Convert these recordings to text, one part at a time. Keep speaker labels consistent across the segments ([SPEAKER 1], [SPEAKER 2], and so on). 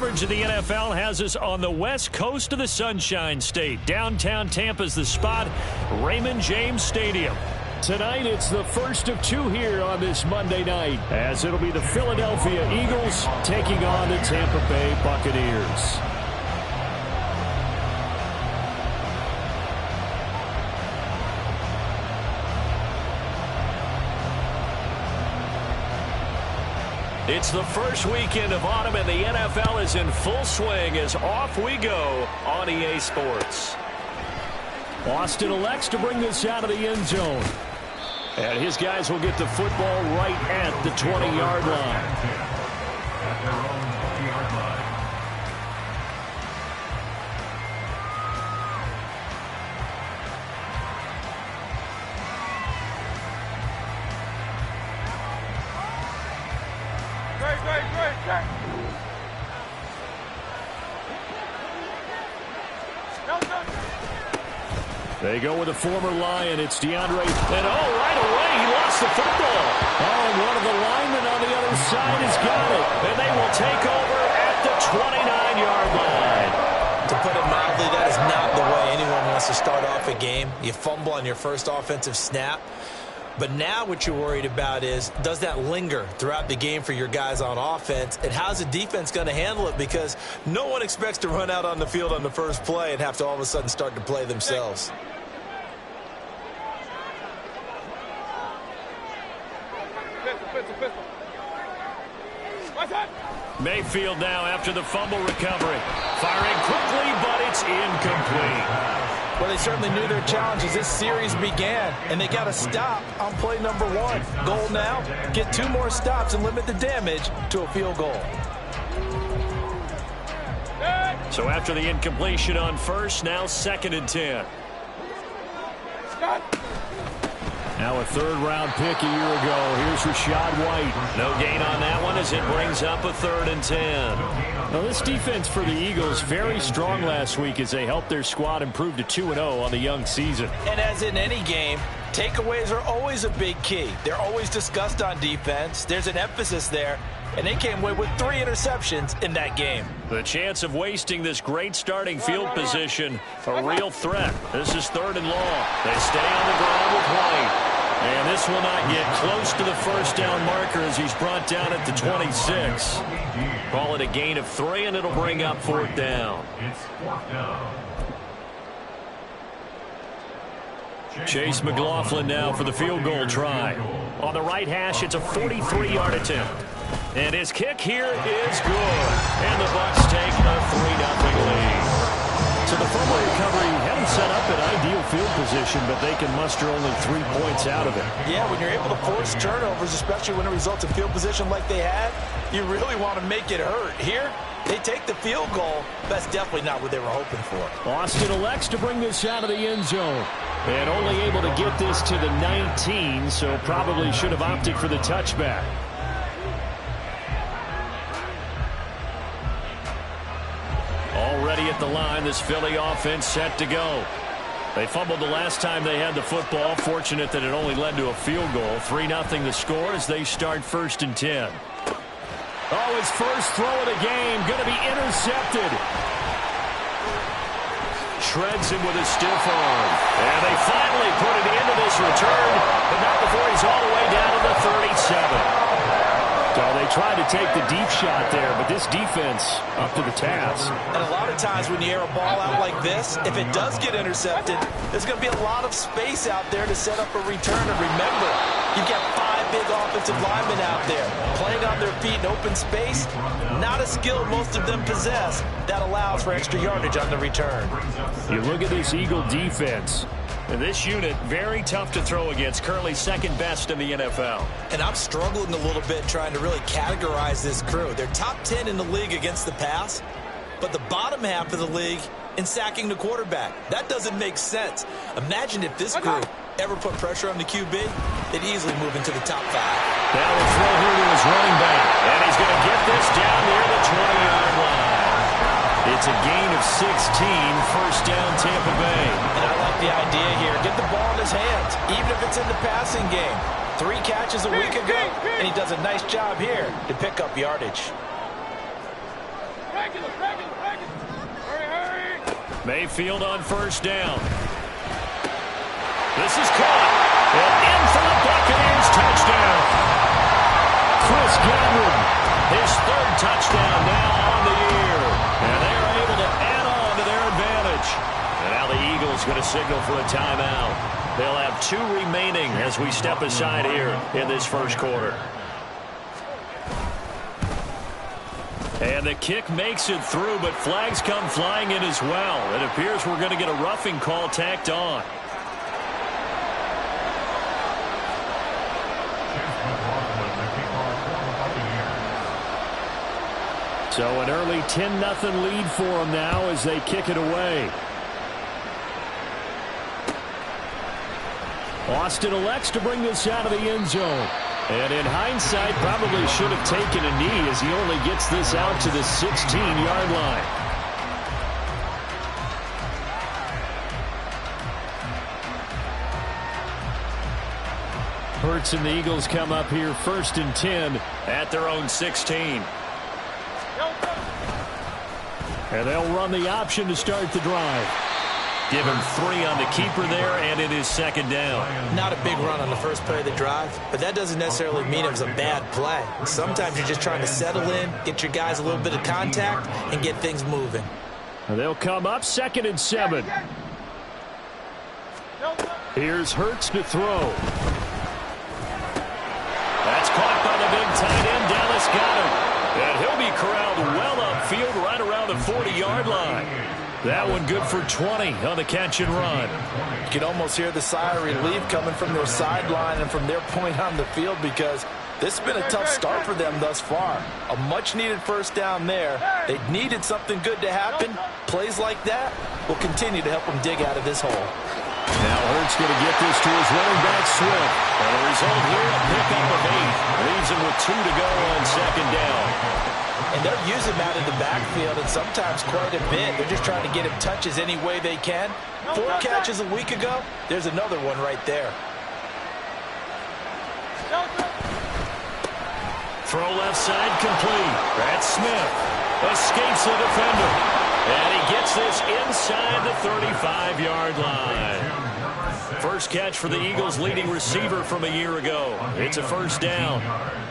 [SPEAKER 1] Coverage of the NFL has us on the west coast of the Sunshine State. Downtown Tampa's the spot, Raymond James Stadium. Tonight, it's the first of two here on this Monday night, as it'll be the Philadelphia Eagles taking on the Tampa Bay Buccaneers. It's the first weekend of autumn, and the NFL is in full swing as off we go on EA Sports. Austin elects to bring this out of the end zone. And his guys will get the football right at the 20-yard line.
[SPEAKER 2] At their own 20-yard line.
[SPEAKER 1] They go with a former Lion. It's DeAndre. And right away, he lost the football. And one of the linemen on the other side has got it. And they will take over at the 29-yard line.
[SPEAKER 3] To put it mildly, that is not the way anyone wants to start off a game. You fumble on your first offensive snap. But now what you're worried about is, does that linger throughout the game for your guys on offense? And how's the defense going to handle it? Because no one expects to run out on the field on the first play and have to all of a sudden start to play themselves.
[SPEAKER 1] Mayfield now after the fumble recovery. Firing quickly, but it's incomplete.
[SPEAKER 3] Well, they certainly knew their challenge as this series began, and they got to stop on play number one. Goal now, get 2 more stops and limit the damage to a field goal.
[SPEAKER 1] So after the incompletion on first, now 2nd and 10. Now a third-round pick a year ago. Here's Rashad White. No gain on that one as it brings up a 3rd and 10. Now this defense for the Eagles very strong last week as they helped their squad improve to 2-0 on the young season.
[SPEAKER 3] And as in any game, takeaways are always a big key. They're always discussed on defense. There's an emphasis there. And they came away with 3 interceptions in that game.
[SPEAKER 1] The chance of wasting this great starting field position, a real threat. This is 3rd and long. They stay on the ground with White. And this will not get close to the first down marker as he's brought down at the 26. Call it a gain of 3, and it'll bring up 4th down.
[SPEAKER 2] It's 4th down.
[SPEAKER 1] Chase McLaughlin now for the field goal try. On the right hash, it's a 43-yard attempt. And his kick here is good. And the Bucs take a 3-0 lead. So the fumble recovery hadn't set up an ideal field position, but they can muster only 3 points out of it.
[SPEAKER 3] Yeah, when you're able to force turnovers, especially when it results in field position like they had, you really want to make it hurt. Here, they take the field goal. That's definitely not what they were hoping for.
[SPEAKER 1] Austin elects to bring this out of the end zone. And only able to get this to the 19, so probably should have opted for the touchback. Already at the line, this Philly offense set to go. They fumbled the last time they had the football. Fortunate that it only led to a field goal. 3-0 the score as they start 1st and 10. Oh, his first throw of the game going to be intercepted. Shreds him with a stiff arm. And they finally put it into this return, but not before he's all the way down to the 37. So they tried to take the deep shot there, but this defense up to the task.
[SPEAKER 3] And a lot of times when you air a ball out like this, if it does get intercepted, there's going to be a lot of space out there to set up a return. And remember, you've got 5 big offensive linemen out there playing on their feet in open space. Not a skill most of them possess that allows for extra yardage on the return.
[SPEAKER 1] You look at this Eagle defense. And this unit, very tough to throw against, currently 2nd best in the NFL.
[SPEAKER 3] And I'm struggling a little bit trying to really categorize this crew. They're top 10 in the league against the pass, but the bottom half of the league in sacking the quarterback. That doesn't make sense. Imagine if this group ever put pressure on the QB, they'd easily move into the top 5.
[SPEAKER 1] Now a throw here to his running back, and he's going to get this down near the 20-yard line. It's a gain of 16, 1st down Tampa Bay.
[SPEAKER 3] And I like the idea here. Get the ball in his hands, even if it's in the passing game. 3 catches a week ago, and he does a nice job here to pick up yardage.
[SPEAKER 1] Mayfield on first down. This is caught. And in for the Buccaneers touchdown. Chris Godwin, his third touchdown now on the year. And they're able to add on to their advantage. And now the Eagles going to signal for a timeout. They'll have 2 remaining as we step aside here in this first quarter. And the kick makes it through, but flags come flying in as well. It appears we're going to get a roughing call tacked on. So an early 10-0 lead for them now as they kick it away. Austin elects to bring this out of the end zone. And in hindsight, probably should have taken a knee as he only gets this out to the 16-yard line. Hurts and the Eagles come up here 1st and 10 at their own 16. And they'll run the option to start the drive. Give him 3 on the keeper there, and it is 2nd down.
[SPEAKER 3] Not a big run on the first play of the drive, but that doesn't necessarily mean it was a bad play. Sometimes you're just trying to settle in, get your guys a little bit of contact, and get things moving.
[SPEAKER 1] And they'll come up 2nd and 7. Here's Hurts to throw. That's caught by the big tight end, Dallas Goedert. And he'll be corralled well upfield right around the 40-yard line. That one good for 20 on the catch and run.
[SPEAKER 4] You can almost hear the sigh of relief coming from their sideline and from their point on the field because this has been a tough start for them thus far. A much-needed first down there. They needed something good to happen. Plays like that will continue to help them dig out of this hole.
[SPEAKER 1] Now Hurts going to get this to his running back, Swift. And the result here, a pickup of 8. Leaves him with 2 to go on 2nd down.
[SPEAKER 3] And they'll use him out in the backfield, and sometimes quite a bit. They're just trying to get him touches any way they can. 4 catches a week ago. There's another one right there.
[SPEAKER 1] Throw left side complete. That's Smith. Escapes the defender. And he gets this inside the 35-yard line. First catch for the Eagles' leading receiver from a year ago. It's a 1st down.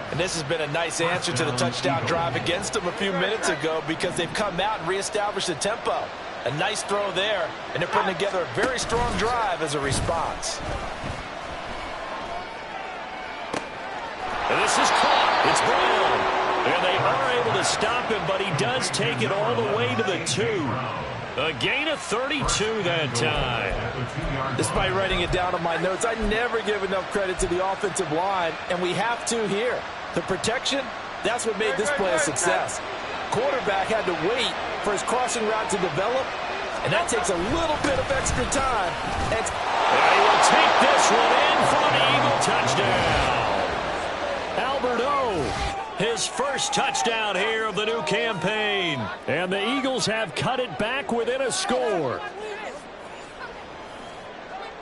[SPEAKER 3] And this has been a nice answer to the touchdown drive against them a few minutes ago because they've come out and reestablished the tempo. A nice throw there, and they're putting together a very strong drive as a response.
[SPEAKER 1] And this is caught. It's Brown. And they are able to stop him, but he does take it all the way to the 2. A gain of 32 that time.
[SPEAKER 4] Despite writing it down on my notes, I never give enough credit to the offensive line, and we have to here. The protection, that's what made this play a success. Quarterback had to wait for his crossing route to develop, and that takes a little bit of extra time.
[SPEAKER 1] And he will take this one in for an Eagle touchdown. Albert O, his first touchdown here of the new campaign. And the Eagles have cut it back within a score.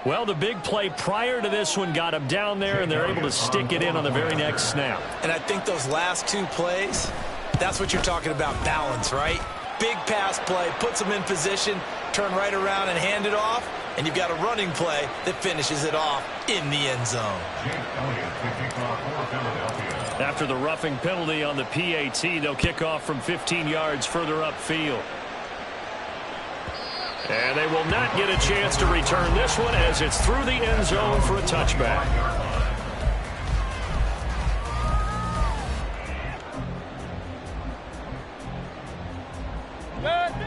[SPEAKER 1] Well, the big play prior to this one got them down there, and they're able to stick it in on the very next snap.
[SPEAKER 3] And I think those last 2 plays, that's what you're talking about, balance, right? Big pass play, puts them in position, turn right around and hand it off, and you've got a running play that finishes it off in the end zone.
[SPEAKER 1] After the roughing penalty on the PAT, they'll kick off from 15 yards further upfield. And they will not get a chance to return this one as it's through the end zone for a touchback.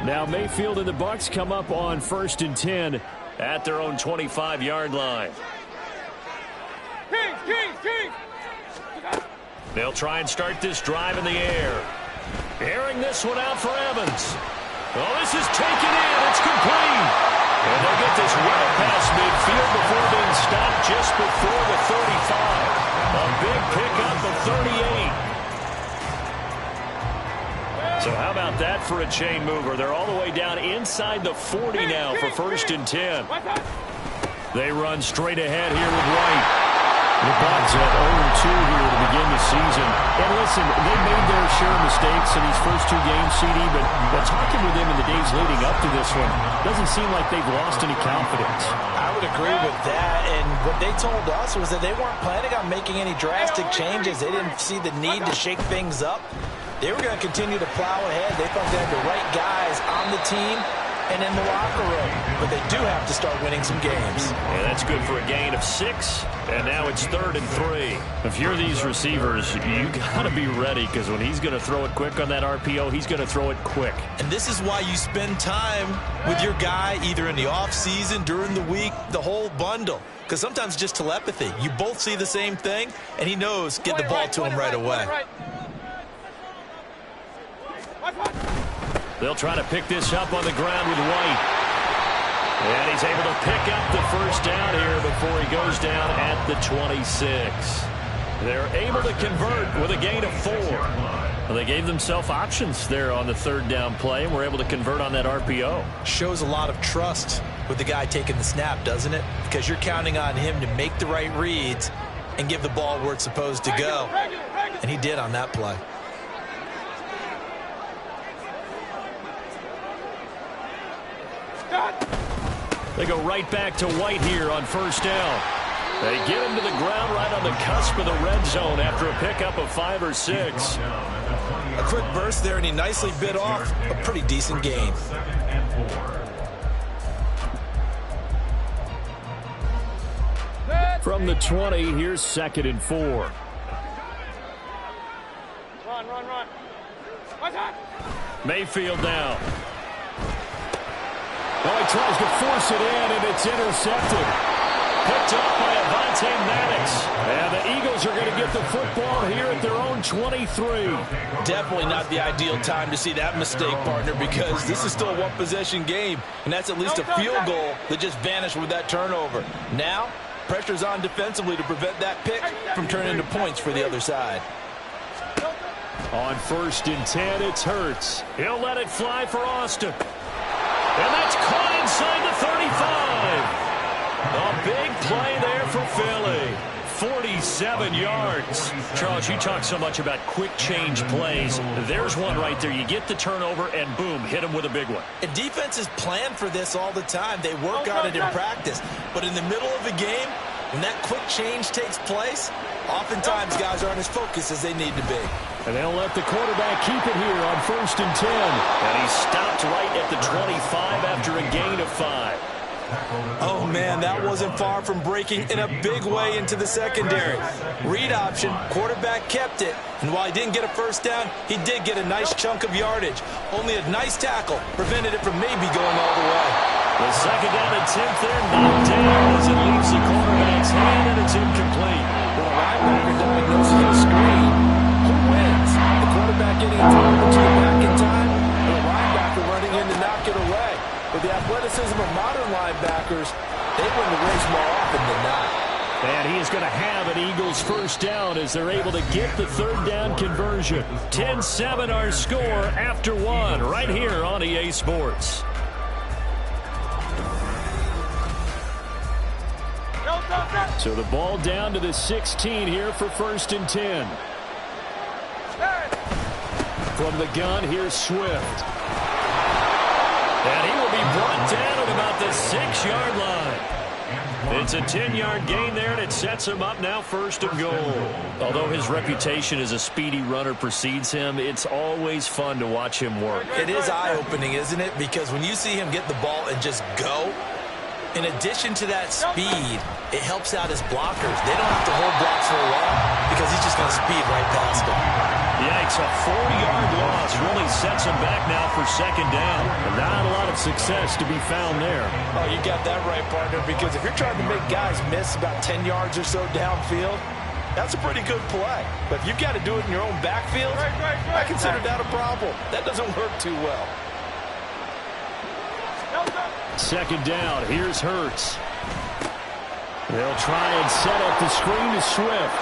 [SPEAKER 1] Now Mayfield and the Bucs come up on 1st and 10 at their own 25-yard line. They'll try and start this drive in the air. Airing this one out for Evans. Oh, this is taken in. It's complete. And they'll get this well past midfield before being stopped just before the 35. A big pickup of 38. So how about that for a chain mover? They're all the way down inside the 40 now for 1st and 10. They run straight ahead here with Wright. The Bucs at 0-2 here to begin the season. And listen, they made their share of mistakes in these first 2 games, CD, but talking with them in the days leading up to this one, doesn't seem like they've lost any confidence.
[SPEAKER 3] I would agree with that, and what they told us was that they weren't planning on making any drastic changes. They didn't see the need to shake things up. They were going to continue to plow ahead. They thought they had the right guys on the team and in the locker room. But they do have to start winning some games.
[SPEAKER 1] Yeah, that's good for a gain of 6, and now it's 3rd and 3. If you're these receivers, you got to be ready, because when he's going to throw it quick on that RPO, he's going to throw it quick.
[SPEAKER 3] And this is why you spend time with your guy either in the offseason, during the week, the whole bundle. Because sometimes it's just telepathy. You both see the same thing, and he knows get the ball to him right away.
[SPEAKER 1] They'll try to pick this up on the ground with White. And he's able to pick up the first down here before he goes down at the 26. They're able to convert with a gain of 4. Well, they gave themselves options there on the 3rd down play, and were able to convert on that RPO.
[SPEAKER 3] Shows a lot of trust with the guy taking the snap, doesn't it? Because you're counting on him to make the right reads and give the ball where it's supposed to go. And he did on that play.
[SPEAKER 1] They go right back to White here on 1st down. They get him to the ground right on the cusp of the red zone after a pickup of 5 or 6.
[SPEAKER 3] A quick burst there, and he nicely bit off a pretty decent gain.
[SPEAKER 1] From the 20, here's 2nd and 4.
[SPEAKER 5] Run.
[SPEAKER 1] Mayfield now. Oh, he tries to force it in, and it's intercepted. Picked up by Avonte Maddox. And the Eagles are going to get the football here at their own 23.
[SPEAKER 4] Definitely not the ideal time to see that mistake, partner, because this is still a one-possession game, and that's at least a field goal that just vanished with that turnover. Now, pressure's on defensively to prevent that pick from turning into points for the other side.
[SPEAKER 1] On 1st and 10, it's Hurts. He'll let it fly for Austin. And that's caught inside the 35. A big play there for Philly. 47 yards. Charles, you talk so much about quick change plays. There's one right there. You get the turnover, and boom, hit him with a big one.
[SPEAKER 3] And defenses plan for this all the time. They work on it in practice. But in the middle of a game, when that quick change takes place, oftentimes guys aren't as focused as they need to be.
[SPEAKER 1] And they'll let the quarterback keep it here on 1st and 10. And he stopped right at the 25 after a gain of 5.
[SPEAKER 3] Oh, man, that wasn't far from breaking in a big way into the secondary. Read option, quarterback kept it, and while he didn't get a first down, he did get a nice chunk of yardage. Only a nice tackle prevented it from maybe going all the way.
[SPEAKER 1] The 2nd down attempt there knocked down as it leaves the quarterback's hand, and it's incomplete.
[SPEAKER 4] When a linebacker diagnoses a screen, who wins? The quarterback getting it to the back in time, or the linebacker running in to knock it away? With the athleticism of modern linebackers, they win the race more often than not.
[SPEAKER 1] And he is going to have an Eagles first down as they're able to get the 3rd down conversion. 10-7 our score after 1 right here on EA Sports. So the ball down to the 16 here for 1st and 10. From the gun, here's Swift. And he will be brought down at about the 6-yard line. It's a 10-yard gain there, and it sets him up now 1st and goal. Although his reputation as a speedy runner precedes him, it's always fun to watch him work.
[SPEAKER 3] It is eye-opening, isn't it? Because when you see him get the ball and just go, in addition to that speed, it helps out his blockers. They don't have to hold blocks for a while because he's just going to speed right past them.
[SPEAKER 1] Yikes, a 4-yard loss really sets him back now for 2nd down. Not a lot of success to be found there.
[SPEAKER 4] Oh, you got that right, partner, because if you're trying to make guys miss about 10 yards or so downfield, that's a pretty good play. But if you've got to do it in your own backfield, I consider that a problem. That doesn't work too well.
[SPEAKER 1] 2nd down, here's Hurts. They'll try and set up the screen to Swift.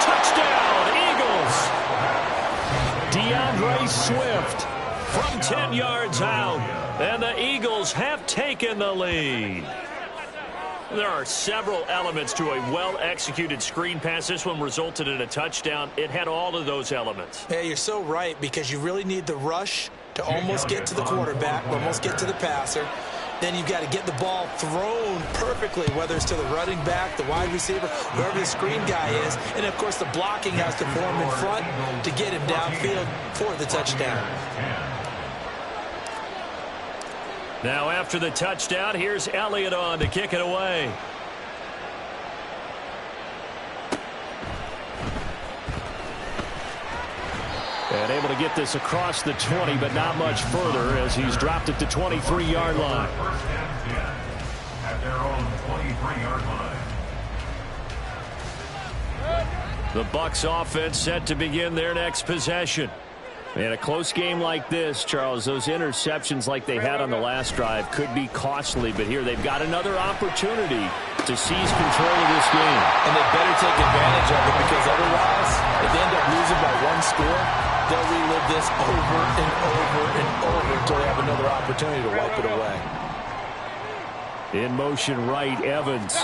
[SPEAKER 1] Touchdown, Eagles! DeAndre Swift from 10 yards out, and the Eagles have taken the lead. There are several elements to a well-executed screen pass. This one resulted in a touchdown. It had all of those elements.
[SPEAKER 3] Yeah, you're so right, because you really need the rush to almost get to the quarterback, almost get to the passer. Then you've got to get the ball thrown perfectly, whether it's to the running back, the wide receiver, wherever the screen guy is. And, of course, the blocking has to form in front to get him downfield for the touchdown.
[SPEAKER 1] Now after the touchdown, here's Elliott on to kick it away. And able to get this across the 20, but not much further as he's dropped it to 23-yard line.
[SPEAKER 2] First and 10 at their own 23-yard line.
[SPEAKER 1] The Bucs offense set to begin their next possession. In a close game like this, Charles, those interceptions like they had on the last drive could be costly, but here they've got another opportunity to seize control of this game.
[SPEAKER 4] And they better take advantage of it, because otherwise, if they end up losing by one score, they'll relive this over and over and over until they have another opportunity to wipe it away.
[SPEAKER 1] In motion right, Evans.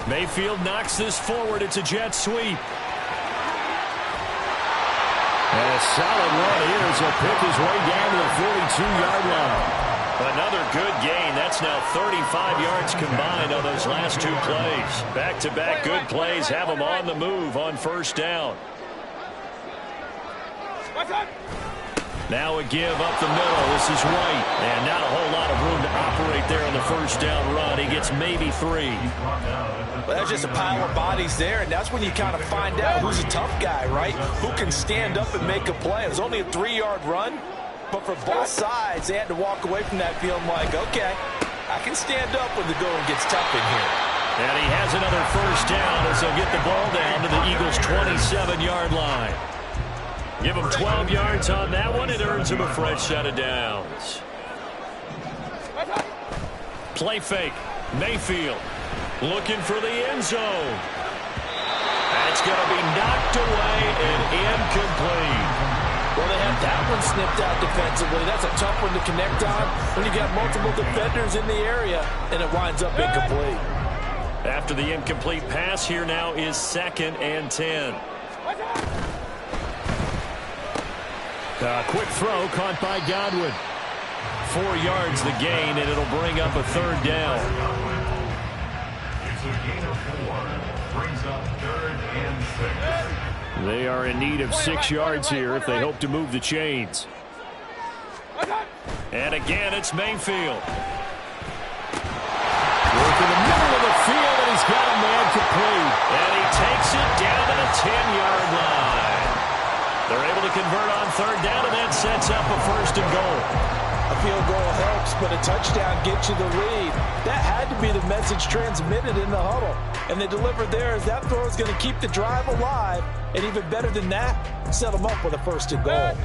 [SPEAKER 1] Mayfield knocks this forward. It's a jet sweep. And a solid run here as he'll pick his way down to the 42-yard line. Another good gain. That's now 35 yards combined on those last two plays. Back-to-back good plays have them on the move on first down. Now a give up the middle. This is White. And not a whole lot of room to operate there on the first down run. He gets maybe 3.
[SPEAKER 4] Well, that's just a pile of bodies there, and that's when you kind of find out who's a tough guy, right? Who can stand up and make a play. It was only a 3-yard run, but for both sides, they had to walk away from that feeling like, okay, I can stand up when the going gets tough in here.
[SPEAKER 1] And he has another first down as they'll get the ball down to the Eagles' 27-yard line. Give him 12 yards on that one. It earns him a fresh set of downs. Play fake. Mayfield looking for the end zone. That's going to be knocked away and incomplete.
[SPEAKER 4] Well, they had that one snipped out defensively. That's a tough one to connect on when you got multiple defenders in the area, and it winds up incomplete.
[SPEAKER 1] After the incomplete pass, here now is 2nd and 10. Quick throw caught by Godwin. 4 yards the gain, and it'll bring up a third down.
[SPEAKER 2] It's a gain of 4. Brings up 3rd and 6.
[SPEAKER 1] They are in need of 6 yards here if they hope to move the chains. And again, it's Mayfield. Work in the middle of the field, and he's got a man complete. And he takes it down to the 10-yard line. They're able to convert on third down, and that sets up a 1st and goal.
[SPEAKER 4] A field goal helps, but a touchdown gets you the lead. That had to be the message transmitted in the huddle. And they delivered there as that throw is going to keep the drive alive. And even better than that, set them up with a 1st and goal.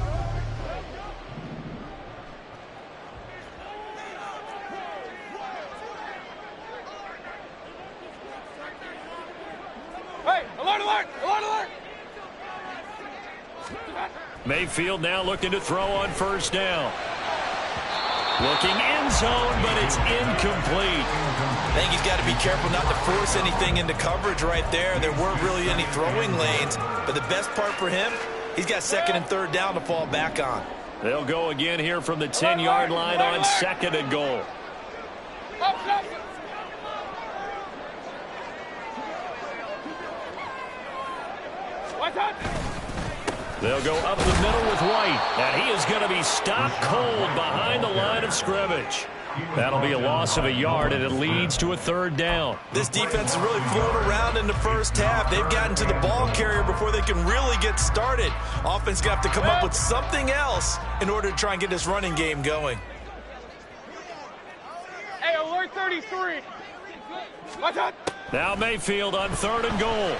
[SPEAKER 5] Hey, alert, alert, alert, alert!
[SPEAKER 1] Mayfield now looking to throw on first down. Looking end zone, but it's incomplete.
[SPEAKER 3] I think he's got to be careful not to force anything into coverage right there. There weren't really any throwing lanes, but the best part for him, he's got 2nd and 3rd down to fall back on.
[SPEAKER 1] They'll go again here from the 10-yard line on 2nd and goal. They'll go up the middle with White, and he is going to be stopped cold behind the line of scrimmage. That'll be a loss of a yard, and it leads to a 3rd down.
[SPEAKER 3] This defense has really flown around in the first half. They've gotten to the ball carrier before they can really get started. Offense going to have to come up with something else in order to try and get this running game going.
[SPEAKER 5] Hey, alert 33. Watch out.
[SPEAKER 1] Now Mayfield on 3rd and goal.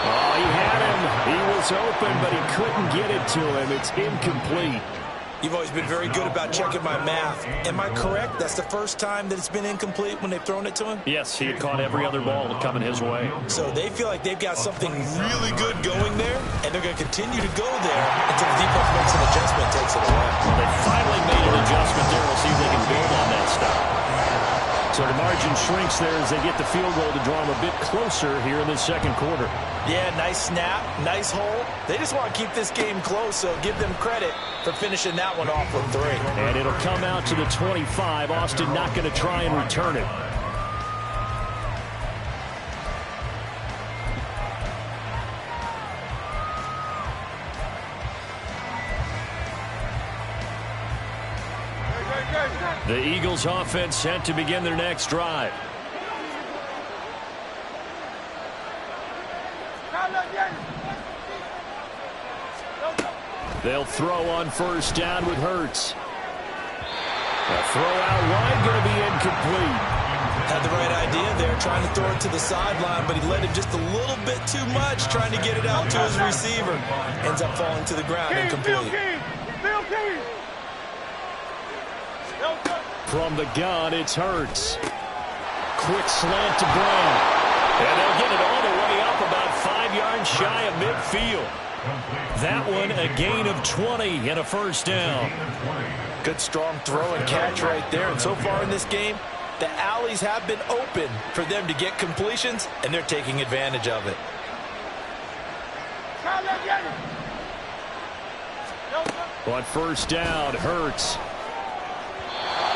[SPEAKER 1] Oh, he had him. He was open, but he couldn't get it to him. It's incomplete.
[SPEAKER 3] You've always been very good about checking my math. Am I correct? That's the first time that it's been incomplete when they've thrown it to him?
[SPEAKER 1] Yes, he had caught every other ball coming his way.
[SPEAKER 3] So they feel like they've got something really good going there, and they're going to continue to go there until the defense makes an adjustment and takes it away.
[SPEAKER 1] Well, they finally made an adjustment there. We'll see if they can build on that stuff. So margin shrinks there as they get the field goal to draw them a bit closer here in this second quarter.
[SPEAKER 3] Yeah, nice snap, nice hold. They just want to keep this game close, so give them credit for finishing that one off with 3.
[SPEAKER 1] And it'll come out to the 25. Austin not going to try and return it. The Eagles offense set to begin their next drive. They'll throw on first down with Hurts. A throw out wide, going to be incomplete.
[SPEAKER 3] Had the right idea there, trying to throw it to the sideline, but he let him just a little bit too much, trying to get it out to his receiver. Ends up falling to the ground, incomplete.
[SPEAKER 1] From the gun, it's Hurts. Quick slant to Brown. And they'll get it all the way up about 5 yards shy of midfield. That one a gain of 20 and a first down.
[SPEAKER 4] Good strong throw and catch right there. And so far in this game, the alleys have been open for them to get completions, and they're taking advantage of it.
[SPEAKER 1] On first down, Hurts.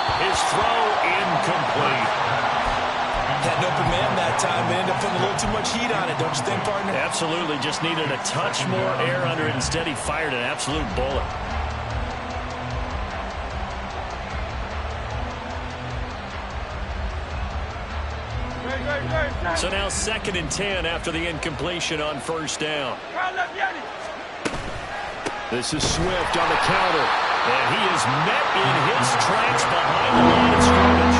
[SPEAKER 1] His throw incomplete.
[SPEAKER 3] Had an open man that time, but ended up putting a little too much heat on it, don't you think, partner?
[SPEAKER 1] Absolutely. Just needed a touch more air under it. Instead, he fired an absolute bullet. So now 2nd and 10 after the incompletion on first down. This is Swift on the counter. And he is met in his tracks behind the line of scrimmage.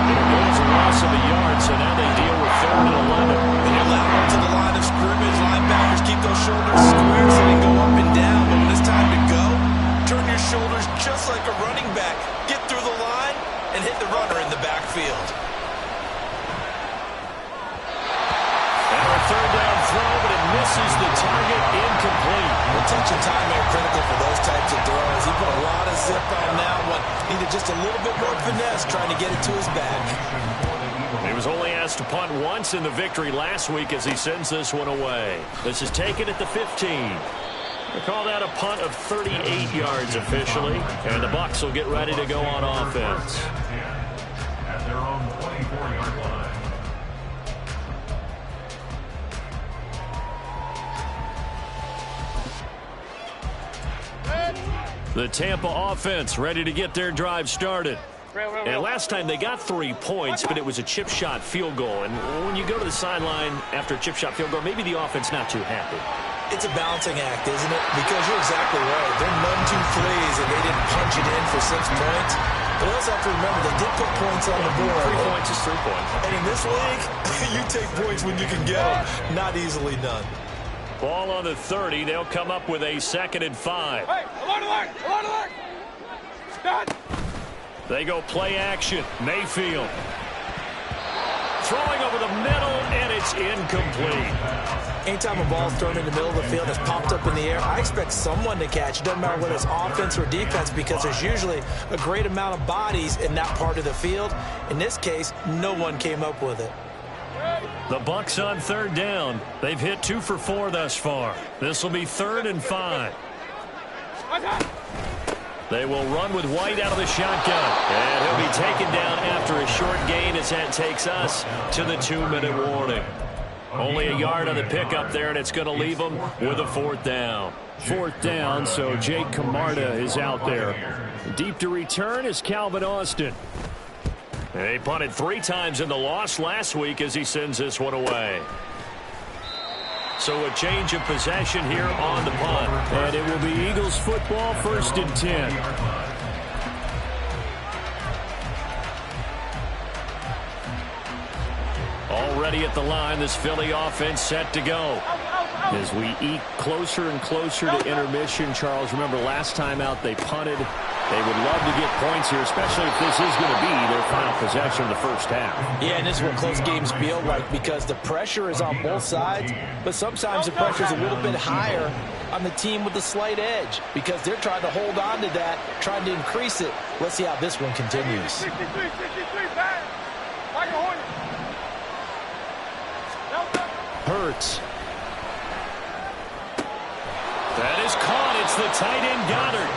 [SPEAKER 1] It goes a loss of a yard, so now they deal with 3rd and 11.
[SPEAKER 3] When you allow them to the line of scrimmage, linebackers keep those shoulders square so they go up and down. But when it's time to go, turn your shoulders just like a running back. Get through the line and hit the runner in the backfield.
[SPEAKER 1] And a 3rd down throw, but it misses the target, incomplete.
[SPEAKER 3] Attention time are critical for those types of throws. He put a lot of zip on that one. Needed just a little bit more finesse trying to get it to his back.
[SPEAKER 1] He was only asked to punt once in the victory last week as he sends this one away. This is taken at the 15. They call that a punt of 38 yards officially, and the Bucs will get ready to go on offense.
[SPEAKER 2] At their own 24-yard line.
[SPEAKER 1] The Tampa offense ready to get their drive started. And last time they got 3 points, but it was a chip shot field goal. And when you go to the sideline after a chip shot field goal, maybe the offense not too happy.
[SPEAKER 3] It's a balancing act, isn't it? Because you're exactly right. They're 1-2-3s, and they didn't punch it in for 6 points. But you also have to remember, they did put points on the board.
[SPEAKER 1] 3 points is 3 points.
[SPEAKER 3] And in this league, you take points when you can get them. Not easily done.
[SPEAKER 1] Ball on the 30. They'll come up with a 2nd and 5.
[SPEAKER 5] Hey, along the line, along the line. Done.
[SPEAKER 1] They go play action. Mayfield. Throwing over the middle, and it's incomplete.
[SPEAKER 3] Anytime a ball's thrown in the middle of the field that's popped up in the air, I expect someone to catch. It doesn't matter whether it's offense or defense, because there's usually a great amount of bodies in that part of the field. In this case, no one came up with it.
[SPEAKER 1] The Bucs on 3rd down. They've hit 2 for 4 thus far. This will be 3rd and 5. They will run with White out of the shotgun. And he'll be taken down after a short gain as that takes us to the 2-minute warning. Only a yard on the pickup there, and it's going to leave them with a 4th down. 4th down, so Jake Camarda is out there. Deep to return is Calvin Austin. They punted 3 times in the loss last week as he sends this one away. So a change of possession here on the punt. And it will be Eagles football, 1st and 10. Already at the line, this Philly offense set to go. As we eke closer and closer to intermission, Charles, remember last time out they punted. They would love to get points here, especially if this is going to be their final possession of the first half.
[SPEAKER 3] Yeah, and this is what close games feel like, because the pressure is on both sides, but sometimes the pressure is a little bit higher on the team with the slight edge, because they're trying to hold on to that, trying to increase it. Let's see how this one continues.
[SPEAKER 5] 63, 63, back.
[SPEAKER 1] Hurts. That is caught. It's the tight end Goddard.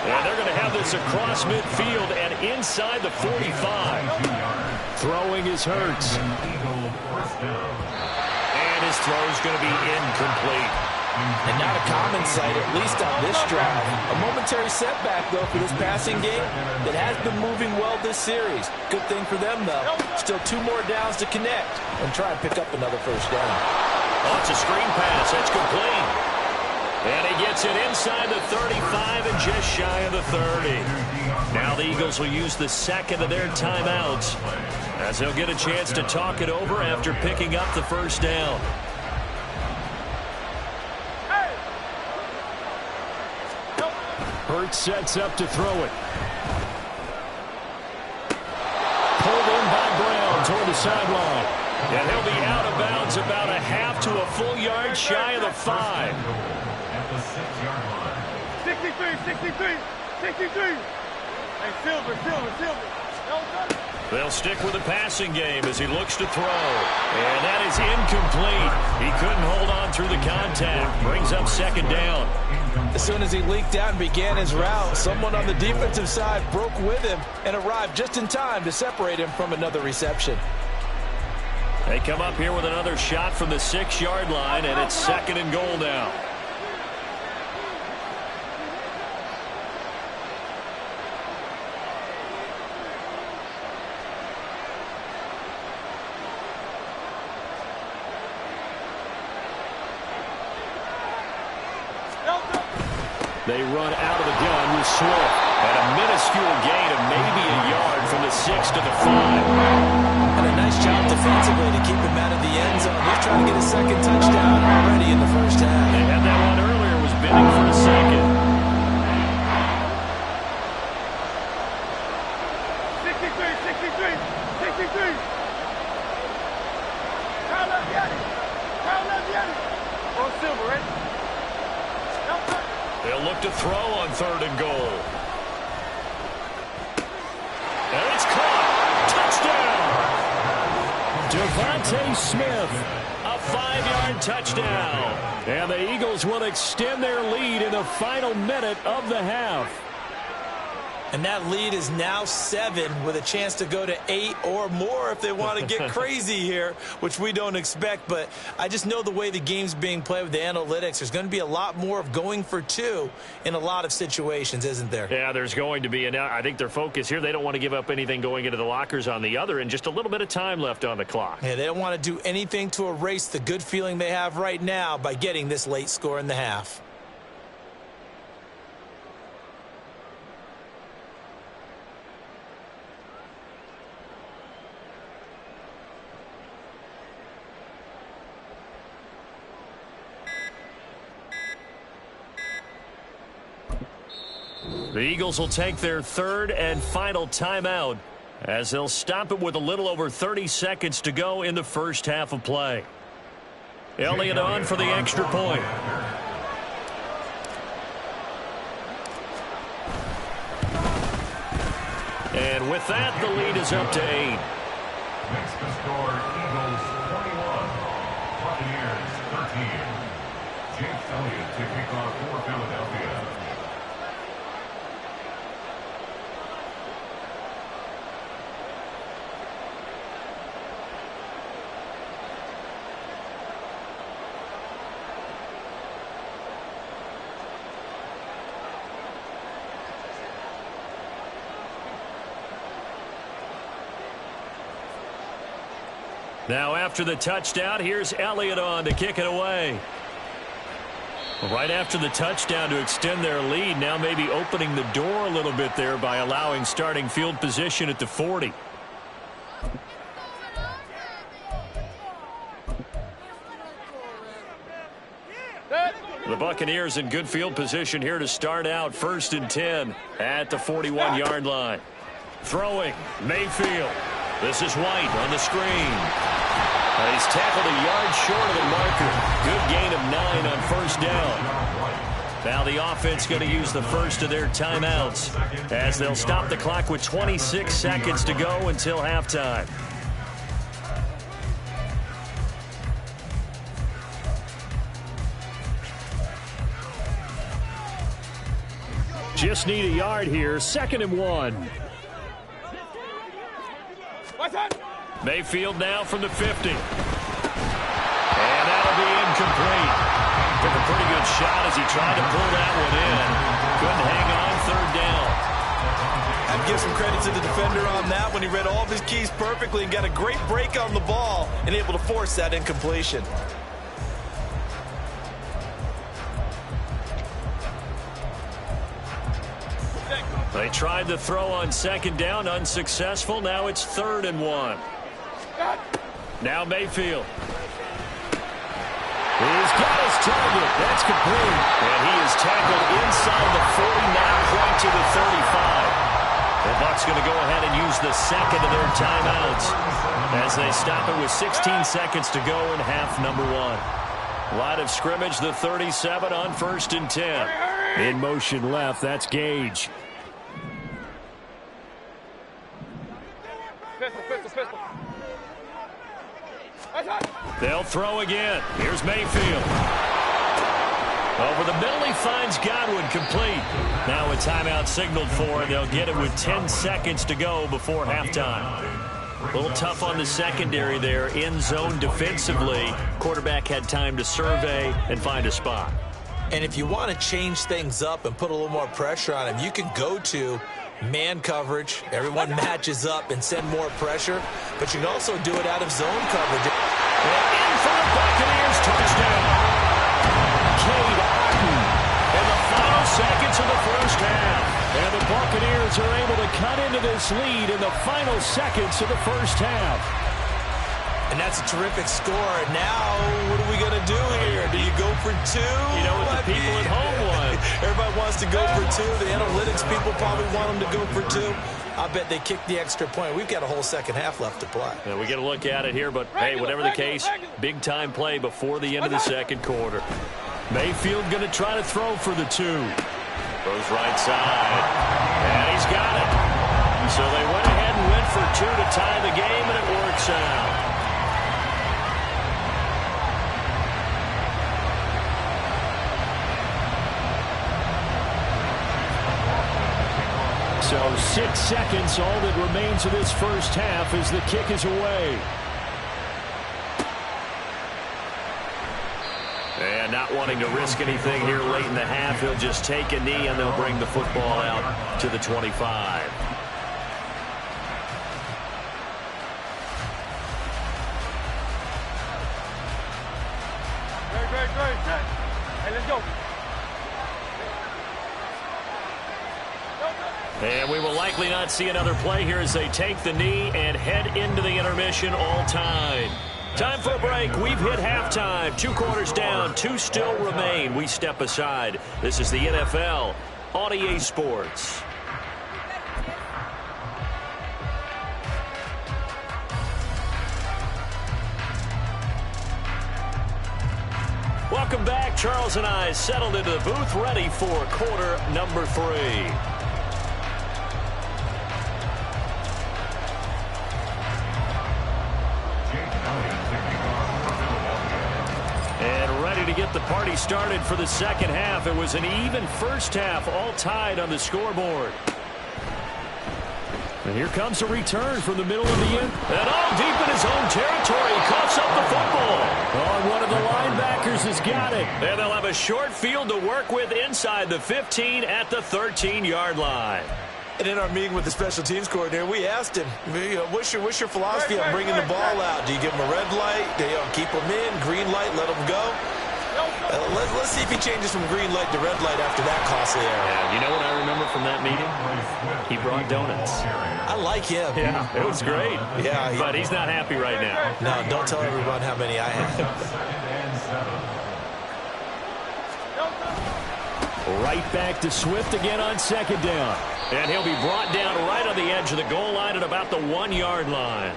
[SPEAKER 1] And they're going to have this across midfield and inside the 45. Throwing is Hurts. And his throw is going to be incomplete.
[SPEAKER 4] And not a common sight, at least on this drive. A momentary setback, though, for this passing game that has been moving well this series. Good thing for them, though. Still 2 more downs to connect and try and pick up another first down.
[SPEAKER 1] Oh, it's a screen pass. That's complete. And he gets it inside the 35 and just shy of the 30. Now the Eagles will use the second of their timeouts as they'll get a chance to talk it over after picking up the first down. Hurts sets up to throw it. Pulled in by Brown toward the sideline. And he'll be out of bounds about a half to a full yard shy of the 5.
[SPEAKER 2] At the 6-yard line.
[SPEAKER 5] 63. Hey, Silver.
[SPEAKER 1] They'll stick with the passing game as he looks to throw. And that is incomplete. He couldn't hold on through the contact. Brings up second down.
[SPEAKER 4] As soon as he leaked out and began his route, someone on the defensive side broke with him and arrived just in time to separate him from another reception.
[SPEAKER 1] They come up here with another shot from the 6-yard line, and it's second and goal now. They run out of the gun with Swift. And a minuscule gain of maybe a yard from the 6 to the 5.
[SPEAKER 4] And a nice job defensively to keep him out of the end zone. He's trying to get a second touchdown already in the first half.
[SPEAKER 1] They had that one earlier, was bidding for a second.
[SPEAKER 5] 63. Kyle Leviani. Oh, Silver, right?
[SPEAKER 1] They'll look to throw on third and goal. And it's caught. Touchdown. Devontae Smith. A 5-yard touchdown. And the Eagles will extend their lead in the final minute of the half.
[SPEAKER 3] And that lead is now 7 with a chance to go to 8 or more if they want to get crazy here, which we don't expect. But I just know the way the game's being played with the analytics, there's going to be a lot more of going for 2 in a lot of situations, isn't there?
[SPEAKER 1] Yeah, there's going to be. And I think their focus here, they don't want to give up anything going into the lockers on the other, and just a little bit of time left on the clock.
[SPEAKER 3] Yeah, they don't want to do anything to erase the good feeling they have right now by getting this late score in the half.
[SPEAKER 1] The Eagles will take their third and final timeout as they'll stop it with a little over 30 seconds to go in the first half of play. Elliott on for the extra point. And with that, the lead is up to 8.
[SPEAKER 2] Makes the score Eagles 21, Buccaneers 13. James Elliott to kick off for Philadelphia.
[SPEAKER 1] Now after the touchdown, here's Elliott on to kick it away. Right after the touchdown to extend their lead, now maybe opening the door a little bit there by allowing starting field position at the 40. The Buccaneers in good field position here to start out 1st and 10 at the 41-yard line. Throwing, Mayfield. This is White on the screen. He's tackled a yard short of the marker. Good gain of 9 on first down. Now the offense going to use the first of their timeouts as they'll stop the clock with 26 seconds to go until halftime. Just need a yard here. 2nd and 1. Mayfield now from the 50. And that'll be incomplete. Took a pretty good shot as he tried to pull that one in. Couldn't hang on 3rd down.
[SPEAKER 3] I'd give some credit to the defender on that when he read all of his keys perfectly and got a great break on the ball and able to force that incompletion.
[SPEAKER 1] They tried to throw on 2nd down, unsuccessful. Now it's 3rd and 1. Now Mayfield. He's got his target. That's complete. And he is tackled inside the 40, now point to the 35. The Bucs going to go ahead and use the 2nd of their timeouts as they stop it with 16 seconds to go in half number 1. Line of scrimmage, the 37 on 1st and 10. In motion left, that's Gage.
[SPEAKER 5] Pistol.
[SPEAKER 1] They'll throw again. Here's Mayfield. Over the middle, he finds Godwin, complete. Now a timeout signaled for, and they'll get it with 10 seconds to go before halftime. A little tough on the secondary there, in zone defensively. Quarterback had time to survey and find a spot.
[SPEAKER 3] And if you want to change things up and put a little more pressure on him, you can go to man coverage. Everyone matches up and send more pressure. But you can also do it out of zone coverage.
[SPEAKER 1] And in for the Buccaneers, touchdown. Cade Otton in the final seconds of the first half. And the Buccaneers are able to cut into this lead in the final seconds of the first half.
[SPEAKER 3] And that's a terrific score. Now, what are we going to do here? Do you go for 2?
[SPEAKER 1] You know what the people at home want.
[SPEAKER 3] Everybody wants to go for 2. The analytics people probably want them to go for 2. I bet they kicked the extra point. We've got a whole second half left to play.
[SPEAKER 1] Yeah, we get a look at it here, but hey, whatever the case, big-time play before the end of the second quarter. Mayfield going to try to throw for the 2. Goes right side, and he's got it. So they went ahead and went for 2 to tie the game, and it works out. So 6 seconds, all that remains of this first half as the kick is away. And not wanting to risk anything here late in the half, he'll just take a knee and they'll bring the football out to the 25.
[SPEAKER 5] Great. Hey, let's go.
[SPEAKER 1] And we will likely not see another play here as they take the knee and head into the intermission all time. Time for a break. We've hit halftime. 2 quarters down, 2 still remain. We step aside. This is the NFL on EA Sports. Welcome back. Charles and I settled into the booth, ready for quarter number 3. And ready to get the party started for the second half. It was an even first half, all tied on the scoreboard. And here comes a return from the middle of the end. And all deep in his own territory. He coughs up the football. Oh, one of the linebackers has got it. And they'll have a short field to work with inside the 15 at the 13-yard line.
[SPEAKER 3] And in our meeting with the special teams coordinator, we asked him, what's your philosophy on bringing the ball out? Do you give him a red light? Do you keep him in? Green light, let him go? Let's see if he changes from green light to red light after that costly error.
[SPEAKER 1] Yeah, you know what I remember from that meeting? He brought donuts.
[SPEAKER 3] I like him.
[SPEAKER 1] Yeah, it was great.
[SPEAKER 3] Yeah,
[SPEAKER 1] but he's not happy right now.
[SPEAKER 3] No, don't tell everyone how many I have.
[SPEAKER 1] Right back to Swift again on second down. And he'll be brought down right on the edge of the goal line at about the 1-yard line.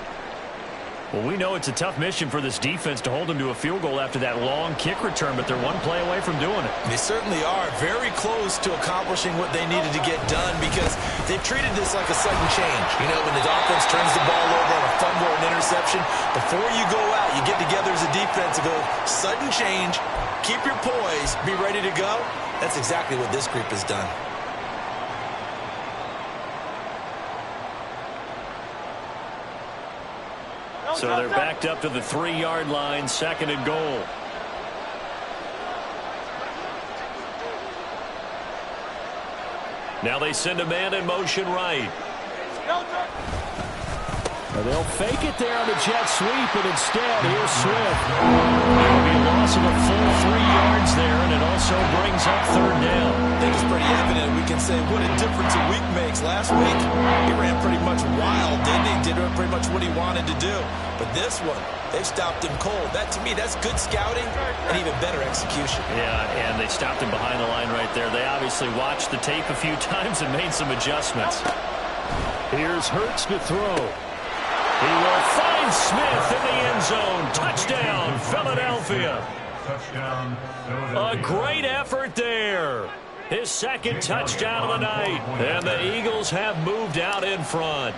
[SPEAKER 1] Well, we know it's a tough mission for this defense to hold them to a field goal after that long kick return, but they're one play away from doing it.
[SPEAKER 3] They certainly are very close to accomplishing what they needed to get done because they've treated this like a sudden change. You know, when the offense turns the ball over on a fumble or an interception, before you go out, you get together as a defense and go, sudden change, keep your poise, be ready to go. That's exactly what this group has done.
[SPEAKER 1] So they're backed up to the 3-yard line, 2nd and goal. Now they send a man in motion right.
[SPEAKER 6] They'll fake it there on the jet sweep, and instead, here's Swift. There'll be a loss of a full 3 yards there, and it also brings up 3rd down.
[SPEAKER 3] I think it's pretty evident. We can say what a difference a week makes. Last week, he ran pretty much wild, didn't he? Did pretty much what he wanted to do. But this one, they stopped him cold. That, to me, that's good scouting and even better execution.
[SPEAKER 1] Yeah, and they stopped him behind the line right there. They obviously watched the tape a few times and made some adjustments.
[SPEAKER 6] Here's Hurts to throw.
[SPEAKER 1] He will find Smith in the end zone. Touchdown, Philadelphia.
[SPEAKER 2] Touchdown,
[SPEAKER 1] A great effort there. His 2nd touchdown of the night. And the Eagles have moved out in front.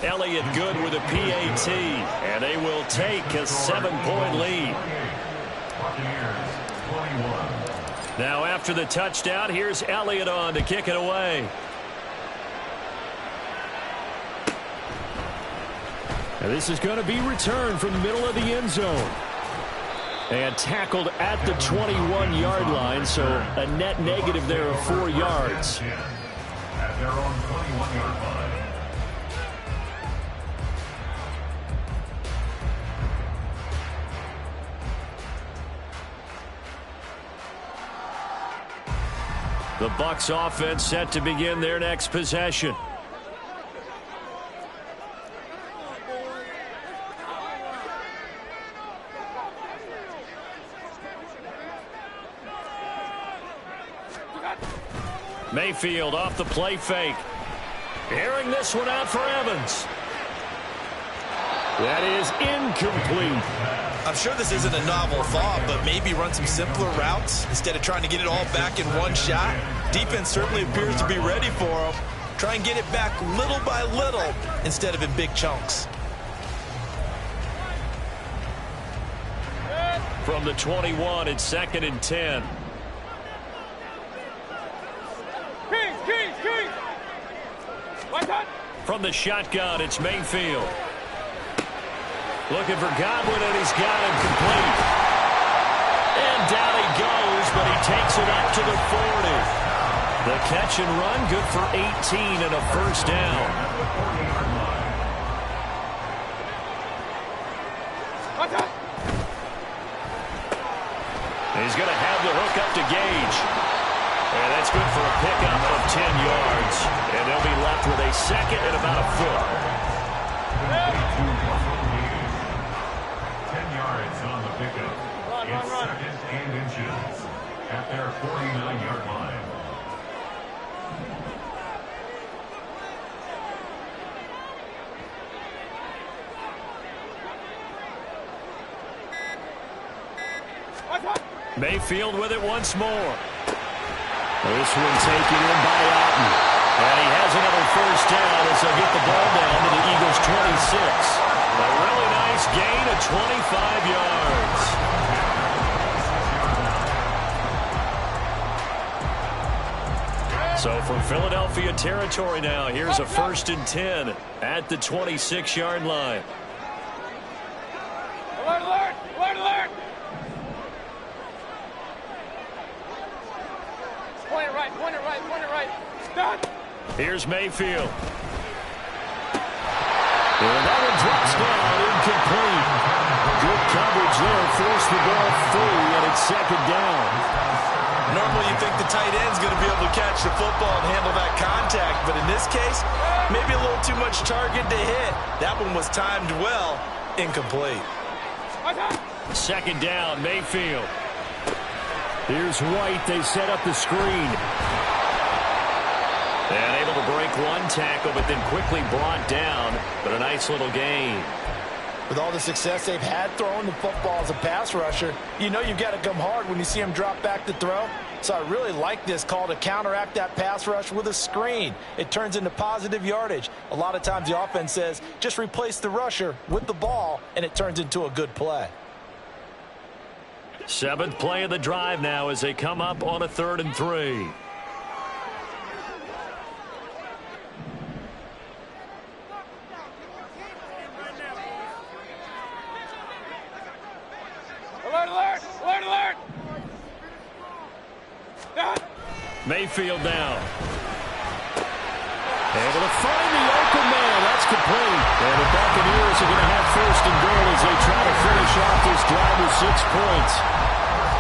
[SPEAKER 1] Elliott good with a PAT. And they will take a 7-point lead.
[SPEAKER 2] Buccaneers, 21.
[SPEAKER 1] Now after the touchdown, here's Elliott on to kick it away.
[SPEAKER 6] And this is going to be returned from the middle of the end zone. And tackled at the 21-yard line, so a net negative there of 4 yards.
[SPEAKER 2] At their own 21-yard line.
[SPEAKER 1] The Bucs offense set to begin their next possession. Mayfield off the play fake. Airing this one out for Evans.
[SPEAKER 6] That is incomplete.
[SPEAKER 3] I'm sure this isn't a novel thought, but maybe run some simpler routes instead of trying to get it all back in one shot. Defense certainly appears to be ready for him. Try and get it back little by little instead of in big chunks.
[SPEAKER 1] From the 21, it's 2nd and 10. From the shotgun, it's Mayfield. Looking for Godwin, and he's got him complete. And down he goes, but he takes it up to the 40. The catch and run, good for 18 and a 1st down. He's going to have the hook up to Gage. And that's good for a pickup of 10 yards. And they'll be left with a 2nd and about a foot.
[SPEAKER 2] 10 yards on the pickup. It's 2nd and inches at their 49-yard line.
[SPEAKER 1] Mayfield with it once more. This one taken in by Alton. And he has another 1st down as they'll get the ball down to the Eagles' 26. A really nice gain of 25 yards. So from Philadelphia territory now, here's a 1st and 10 at the 26-yard line.
[SPEAKER 5] Alert, alert! Alert, alert! Point it right, point it right, point it right. Done!
[SPEAKER 1] Here's Mayfield. And that one drops down, incomplete. Good coverage there, forced the ball free, and it's 2nd down.
[SPEAKER 3] Normally you think the tight end's going to be able to catch the football and handle that contact, but in this case, maybe a little too much target to hit. That one was timed well, incomplete.
[SPEAKER 1] 2nd down, Mayfield.
[SPEAKER 6] Here's White. They set up the screen.
[SPEAKER 1] And able to break one tackle, but then quickly brought down. But a nice little gain.
[SPEAKER 4] With all the success they've had throwing the football as a pass rusher, you know you've got to come hard when you see him drop back to throw. So I really like this call to counteract that pass rush with a screen. It turns into positive yardage. A lot of times the offense says, just replace the rusher with the ball, and it turns into a good play.
[SPEAKER 1] 7th play of the drive now as they come up on a 3rd and 3. Mayfield now. Able to find the open man. That's complete. And the Buccaneers are going to have first and goal as they try to finish off this drive with 6 points.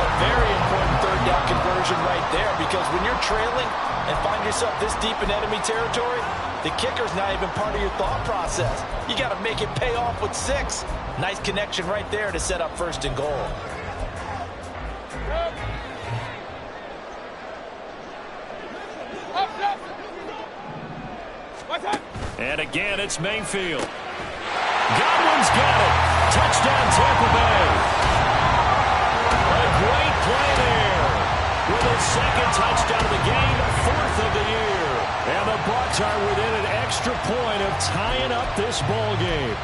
[SPEAKER 4] A very important third down conversion right there, because when you're trailing and find yourself this deep in enemy territory, the kicker's not even part of your thought process. You got to make it pay off with 6. Nice connection right there to set up first and goal.
[SPEAKER 1] And again, it's Mayfield. Godwin's got it. Touchdown, Tampa Bay. A great play there. With his second touchdown of the game, 4th of the year. And the Bucs are within an extra point of tying up this ball game.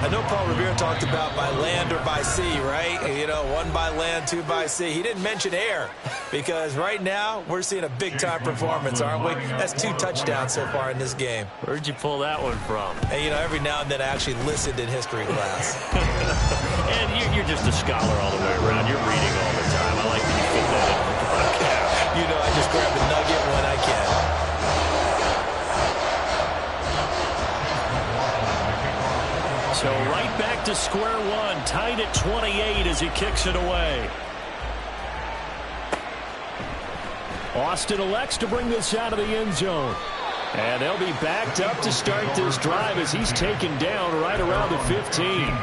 [SPEAKER 3] I know Paul Revere talked about by land or by sea, right? You know, 1 by land, 2 by sea. He didn't mention air, because right now we're seeing a big-time performance, aren't we? That's 2 touchdowns so far in this game.
[SPEAKER 1] Where'd you pull that one from?
[SPEAKER 3] And, you know, every now and then I actually listened in history class.
[SPEAKER 1] And you're just a scholar all the way around. You're reading all the time. I like that you fit that in the podcast.
[SPEAKER 3] You know, I just grab a nugget when I can.
[SPEAKER 1] So right back to square one, tied at 28 as he kicks it away. Austin elects to bring this out of the end zone. And they'll be backed up to start this drive as he's taken down right around the 15.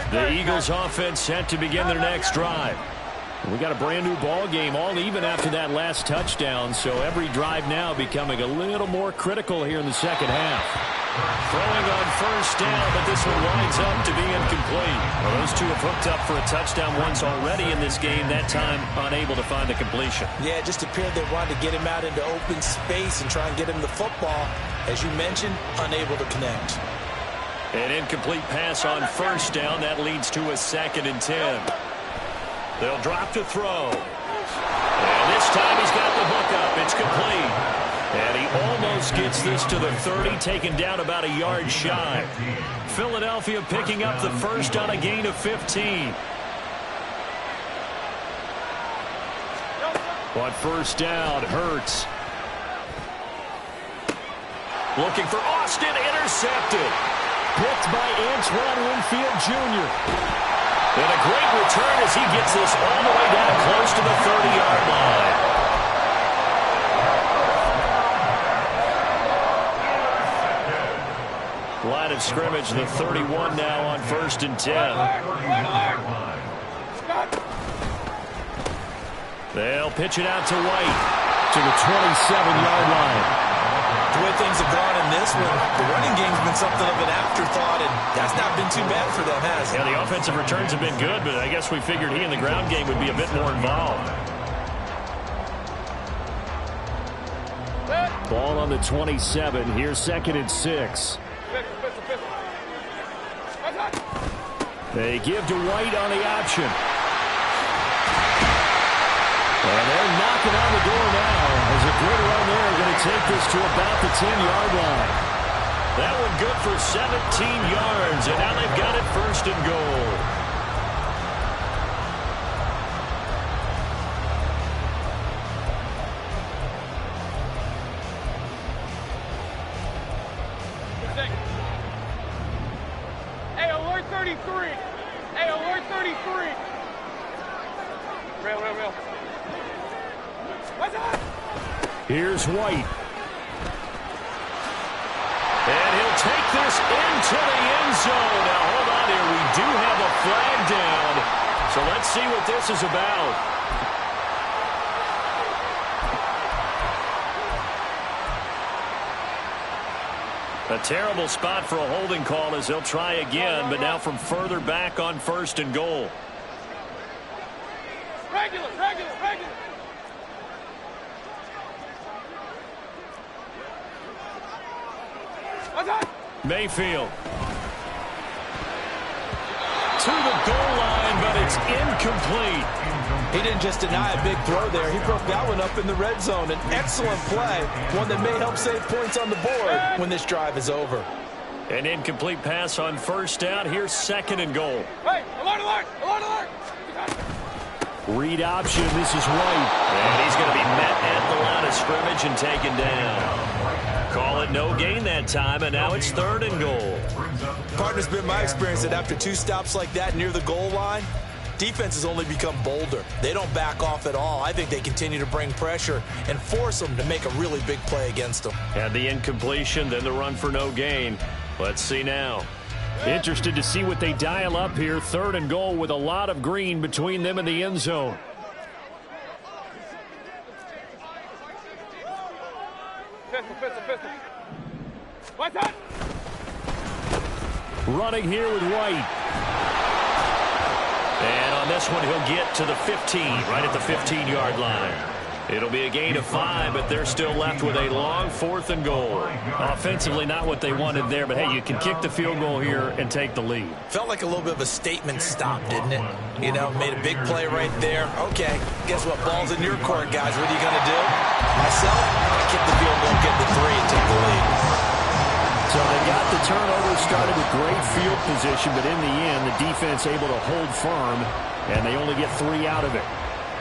[SPEAKER 1] The Eagles offense set to begin their next drive. We got a brand new ball game, all even after that last touchdown, so every drive now becoming a little more critical here in the second half. Throwing on first down, but this one winds up to be incomplete. Well, those two have hooked up for a touchdown once already in this game, that time unable to find the completion.
[SPEAKER 3] Yeah, it just appeared they wanted to get him out into open space and try and get him the football. As you mentioned, unable to connect.
[SPEAKER 1] An incomplete pass on first down. That leads to a 2nd and 10. They'll drop to throw. And this time he's got the hook up. It's complete. And he almost gets this to the 30, taken down about a yard shy. Philadelphia picking up the first on a gain of 15. On first down, Hurts. Looking for Austin, intercepted. Picked by Antoine Winfield Jr. And a great return as he gets this all the way down close to the 30-yard line. Line of scrimmage, the 31 now on 1st and 10. They'll pitch it out to White to the 27-yard line.
[SPEAKER 3] The way things have gone in this one, the running game's been something of an afterthought, and that's not been too bad for them, has it?
[SPEAKER 1] Yeah, the offensive returns have been good, but I guess we figured he in the ground game would be a bit more involved.
[SPEAKER 6] Ball on the 27. Here's 2nd and 6. They give to White on the option. And they're knocking on the door now as a good run there going to take this to about the 10-yard line.
[SPEAKER 1] That one good for 17 yards, and now they've got it 1st and goal.
[SPEAKER 5] Hey, alert 33. Hey, alert 33. Rail.
[SPEAKER 6] Here's White.
[SPEAKER 1] And he'll take this into the end zone. Now, hold on here. We do have a flag down. So let's see what this is about. A terrible spot for a holding call as they'll try again, but now from further back on 1st and goal.
[SPEAKER 5] Regular.
[SPEAKER 1] Mayfield.
[SPEAKER 6] to the goal line, but it's incomplete.
[SPEAKER 3] He didn't just deny a big throw there. He broke that one up in the red zone. An excellent play, one that may help save points on the board when this drive is over.
[SPEAKER 1] An incomplete pass on first down. Here's 2nd and goal.
[SPEAKER 5] Hey, alert, alert, alert, alert.
[SPEAKER 6] Read option. This is White.
[SPEAKER 1] And he's going to be met at the line of scrimmage and taken down. Call it no gain that time, and now it's 3rd and goal.
[SPEAKER 3] Partner's been my experience that after 2 stops like that near the goal line, defenses only become bolder. They don't back off at all. I think they continue to bring pressure and force them to make a really big play against them.
[SPEAKER 1] Had the incompletion, then the run for no gain. Let's see now.
[SPEAKER 6] Interested to see what they dial up here. 3rd and goal with a lot of green between them and the end zone.
[SPEAKER 5] Pistol. What's that?
[SPEAKER 6] Running here with White.
[SPEAKER 1] And on this one, he'll get to the 15, right at the 15-yard line. It'll be a gain of 5, but they're still left with a long 4th and goal.
[SPEAKER 6] Offensively, not what they wanted there, but hey, you can kick the field goal here and take the lead.
[SPEAKER 3] Felt like a little bit of a statement stop, didn't it? You know, made a big play right there. Okay, guess what? Ball's in your court, guys. What are you going to do? Myself, I'm going to kick the field goal, get the 3, and take the lead.
[SPEAKER 6] So they got the turnover started with great field position, but in the end, the defense able to hold firm, and they only get 3 out of it.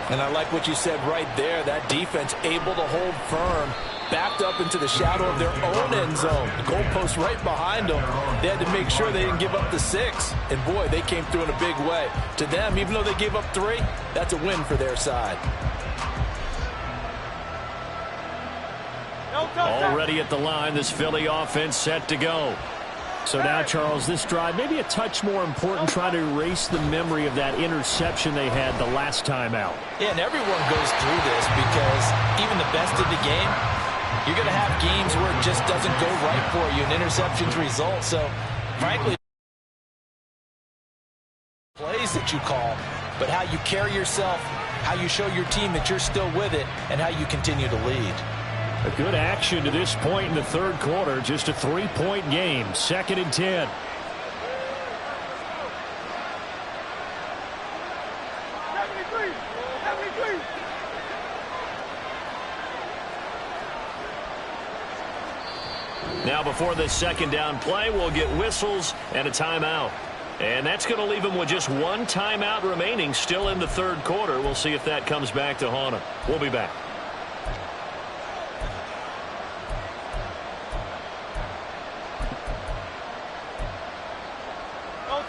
[SPEAKER 3] And I like what you said right there. That defense able to hold firm, backed up into the shadow of their own end zone. The goalpost right behind them. They had to make sure they didn't give up the 6. And, boy, they came through in a big way. To them, even though they gave up 3, that's a win for their side.
[SPEAKER 1] Already at the line, this Philly offense set to go.
[SPEAKER 6] So now, Charles, this drive maybe a touch more important, trying to erase the memory of that interception they had the last time out.
[SPEAKER 3] Yeah, and everyone goes through this because even the best of the game, you're going to have games where it just doesn't go right for you, and interceptions result. So, frankly, plays that you call, but how you carry yourself, how you show your team that you're still with it, and how you continue to lead.
[SPEAKER 6] A good action to this point in the 3rd quarter. Just a 3-point game. 2nd and 10.
[SPEAKER 1] Now before this 2nd down play, we'll get whistles and a timeout. And that's going to leave them with just 1 timeout remaining still in the 3rd quarter. We'll see if that comes back to haunt them. We'll be back.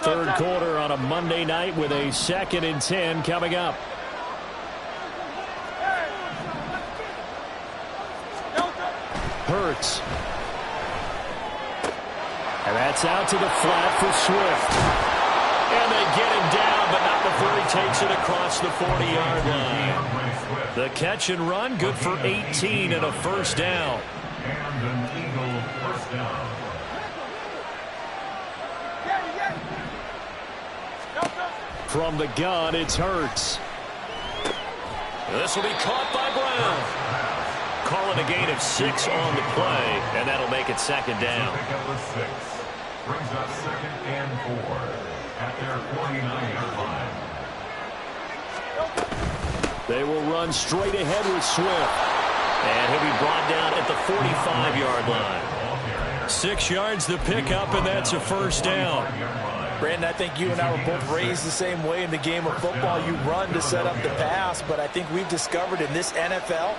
[SPEAKER 6] Third quarter on a Monday night with a 2nd and 10 coming up. Hurts. And that's out to the flat for Swift.
[SPEAKER 1] And they get him down, but not before he takes it across the 40-yard line. The catch and run, good for 18 and a 1st down.
[SPEAKER 2] And an Eagle 1st down.
[SPEAKER 6] From the gun, it's Hurts.
[SPEAKER 1] This will be caught by Brown. Calling a gain of 6 on the play, and that'll make it 2nd down.
[SPEAKER 2] Pick up with 6. Brings up 2nd and 4 at their 49-yard line.
[SPEAKER 6] They will run straight ahead with Swift.
[SPEAKER 1] And he'll be brought down at the 45-yard line.
[SPEAKER 6] 6 yards the pickup, and that's a 1st down.
[SPEAKER 3] Brandon, I think you and I were both raised the same way in the game of football. You run to set up the pass, but I think we've discovered in this NFL,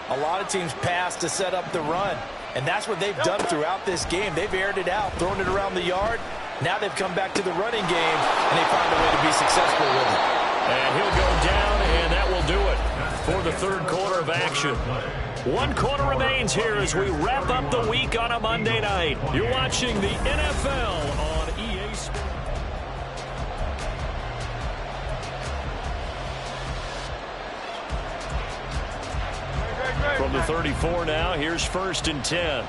[SPEAKER 3] a lot of teams pass to set up the run. And that's what they've done throughout this game. They've aired it out, thrown it around the yard. Now they've come back to the running game, and they find a way to be successful with it.
[SPEAKER 1] And he'll go down, and that will do it for the 3rd quarter of action. 1 quarter remains here as we wrap up the week on a Monday night. You're watching the NFL on EA Sports. From the 34 now, here's 1st and 10.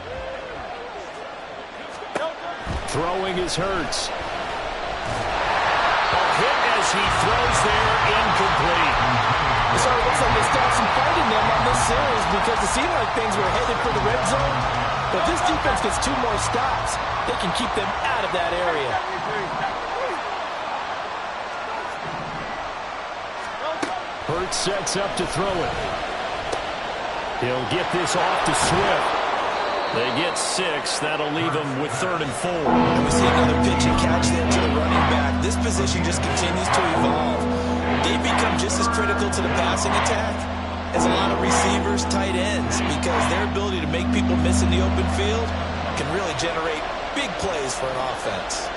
[SPEAKER 6] Throwing is Hurts.
[SPEAKER 1] A hit as he throws there, incomplete.
[SPEAKER 3] So it looks like they still have some fight in them on this series because it seemed like things were headed for the red zone. But this defense gets 2 more stops. They can keep them out of that area.
[SPEAKER 6] Hurts sets up to throw it. He'll get this off to Swift.
[SPEAKER 1] They get 6. That'll leave them with 3rd and 4.
[SPEAKER 3] And we see another pitch and catch there to the running back. This position just continues to evolve. They become just as critical to the passing attack as a lot of receivers, tight ends, because their ability to make people miss in the open field can really generate big plays for an offense.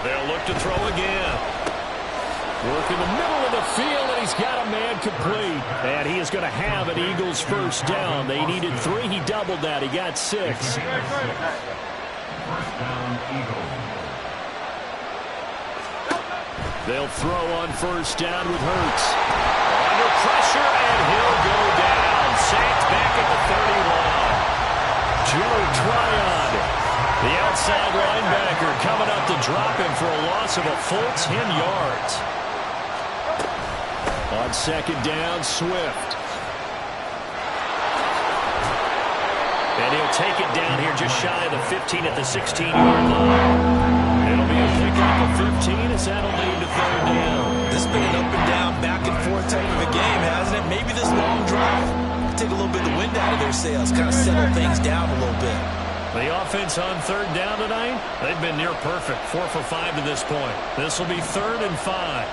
[SPEAKER 1] They'll look to throw again.
[SPEAKER 6] Work in the middle of the field, and he's got a man complete. And he is going to have an Eagles first down. They needed 3. He doubled that. He got 6.
[SPEAKER 2] First down, Eagles.
[SPEAKER 1] They'll throw on first down with Hurts. Under pressure, and he'll go down. Sacked back at the 31.
[SPEAKER 6] Joe Tryon.
[SPEAKER 1] The outside linebacker coming up to drop him for a loss of a full 10 yards.
[SPEAKER 6] On second down, Swift.
[SPEAKER 1] And he'll take it down here just shy of the 15 at the 16-yard line. It'll be a pickup of 15 as that'll lead to 3rd down.
[SPEAKER 3] This has been an up and down, back and forth type of a game, hasn't it? Maybe this long drive can take a little bit of the wind out of their sails, kind of settle things down a little bit.
[SPEAKER 1] The offense on 3rd down tonight, they've been near perfect. 4 for 5 to this point. This will be 3rd and 5.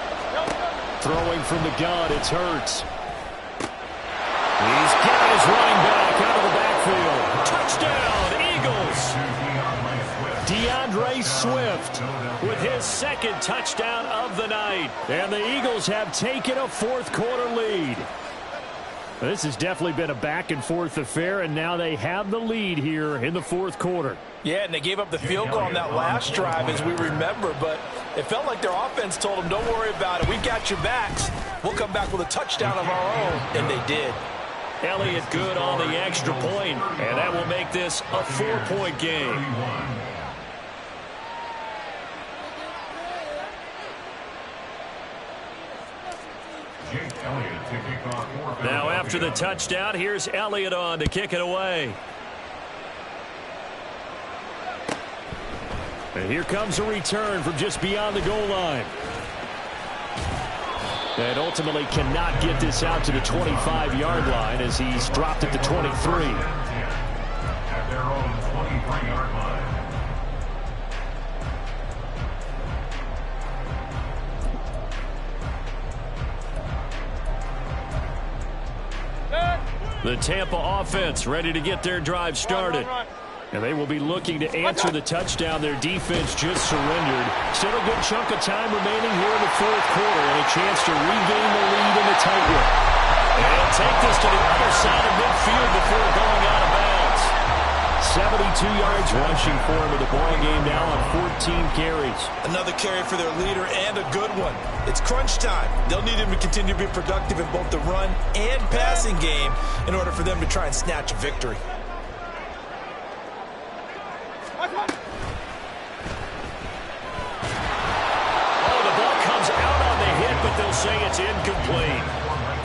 [SPEAKER 6] Throwing from the gun, it's Hurts. He's got his running back out of the backfield.
[SPEAKER 1] Touchdown, Eagles!
[SPEAKER 6] DeAndre Swift
[SPEAKER 1] With his 2nd touchdown of the night.
[SPEAKER 6] And the Eagles have taken a 4th quarter lead. This has definitely been a back-and-forth affair, and now they have the lead here in the 4th quarter.
[SPEAKER 4] Yeah, and they gave up the field goal on that last drive, as we remember, but it felt like their offense told them, don't worry about it. We've got your backs. We'll come back with a touchdown of our own, and they did.
[SPEAKER 1] Elliott good on the extra point, and that will make this a 4-point game. Now after the touchdown, here's Elliott on to kick it away.
[SPEAKER 6] And here comes a return from just beyond the goal line. And ultimately cannot get this out to the 25-yard line as he's dropped at the 23.
[SPEAKER 2] At their own 23-yard line.
[SPEAKER 1] The Tampa offense ready to get their drive started.
[SPEAKER 6] And they will be looking to answer the touchdown. Their defense just surrendered. Still a good chunk of time remaining here in the 4th quarter and a chance to regain the lead in the tightrope.
[SPEAKER 1] And he'll take this to the other side of midfield before going out of bounds.
[SPEAKER 6] 72 yards rushing for him in the ball game now on 14 carries.
[SPEAKER 3] Another carry for their leader and a good one. It's crunch time. They'll need him to continue to be productive in both the run and passing game in order for them to try and snatch a victory.
[SPEAKER 1] Oh, the ball comes out on the hit, but they'll say it's incomplete.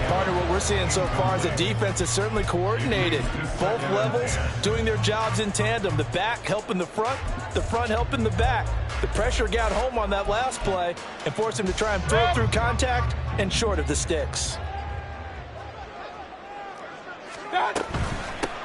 [SPEAKER 4] Partner, what we're seeing so far is the defense is certainly coordinated. Both levels doing their jobs in tandem. The back helping the front helping the back. The pressure got home on that last play and forced him to try and throw through contact and short of the sticks.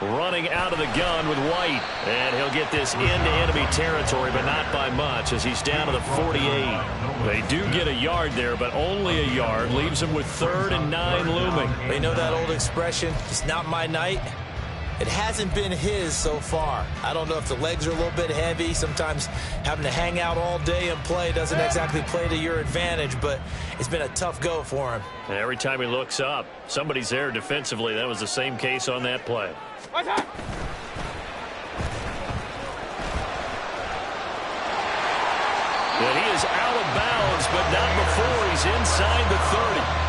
[SPEAKER 1] Running out of the gun with White. And he'll get this into enemy territory, but not by much as he's down to the 48. They do get a yard there, but only a yard. Leaves him with 3rd and 9 looming.
[SPEAKER 3] They know that old expression, it's not my night. It hasn't been his so far. I don't know if the legs are a little bit heavy. Sometimes having to hang out all day and play doesn't exactly play to your advantage, but it's been a tough go for him.
[SPEAKER 1] And every time he looks up, somebody's there defensively. That was the same case on that play. And he is out of bounds, but not before he's inside the 30.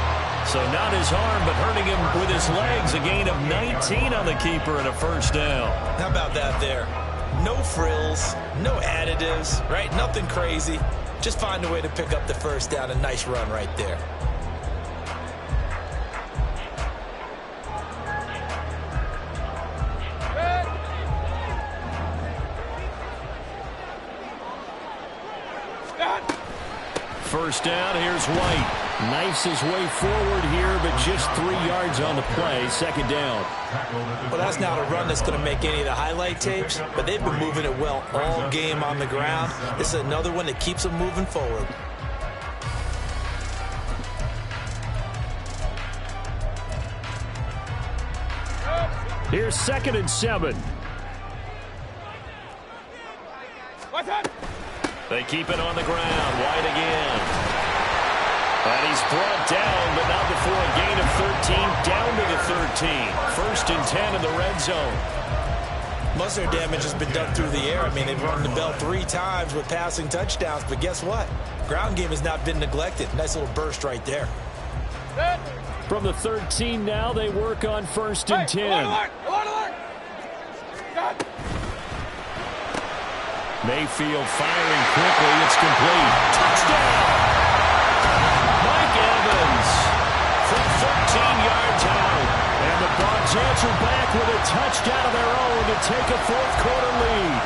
[SPEAKER 1] So not his arm, but hurting him with his legs. A gain of 19 on the keeper and a first down.
[SPEAKER 3] How about that there? No frills, no additives, right? Nothing crazy. Just find a way to pick up the first down. A nice run right there.
[SPEAKER 6] First down, here's White. Knifes his way forward here, but just 3 yards on the play. Second down.
[SPEAKER 3] Well, that's not a run that's going to make any of the highlight tapes, but they've been moving it well all game on the ground. This is another one that keeps them moving forward.
[SPEAKER 6] Here's 2nd and 7.
[SPEAKER 1] They keep it on the ground. White again. And he's brought down, but not before a gain of 13, down to the 13. 1st and 10 in the red zone.
[SPEAKER 3] Most of their damage has been done through the air. I mean, they've rung the bell 3 times with passing touchdowns, but guess what? Ground game has not been neglected. Nice little burst right there.
[SPEAKER 6] From the 13 now, they work on 1st and 10. Mayfield firing quickly. It's complete. Touchdown! Mike Evans from 13 yards out. And the Bucs answer back with a touchdown of their own to take a 4th quarter lead.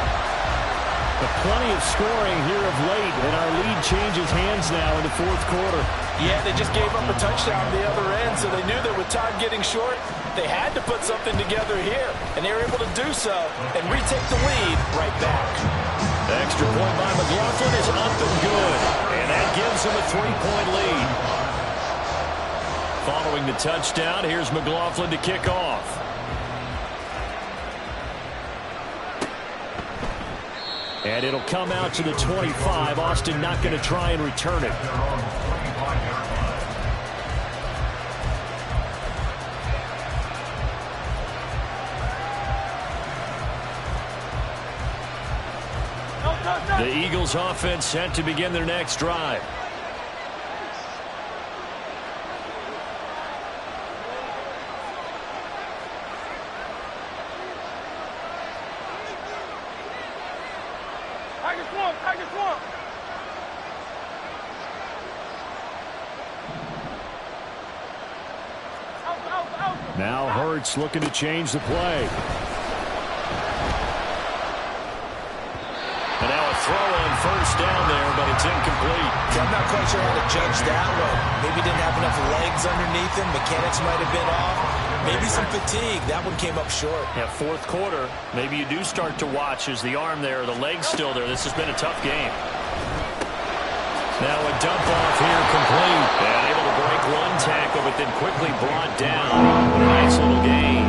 [SPEAKER 6] But plenty of scoring here of late, and our lead changes hands now in the 4th quarter.
[SPEAKER 4] Yeah, they just gave up a touchdown on the other end, so they knew that with time getting short, they had to put something together here, and they were able to do so and retake the lead right back.
[SPEAKER 1] The extra point by McLaughlin is up and good, and that gives them a 3-point lead. Following the touchdown, here's McLaughlin to kick off.
[SPEAKER 6] And it'll come out to the 25. Austin not going to try and return it. The Eagles offense set to begin their next drive. Now Hurts looking to change the play.
[SPEAKER 1] And now a throw on 1st down there, but it's incomplete.
[SPEAKER 3] I'm not quite sure how to judge that one. Maybe didn't have enough legs underneath him. Mechanics might have been off. Maybe some fatigue. That one came up short.
[SPEAKER 1] Yeah, 4th quarter. Maybe you do start to watch as the arm there, the leg's still there. This has been a tough game. Now a dump off here complete. And able to break one tackle, but then quickly brought down. Nice little gain.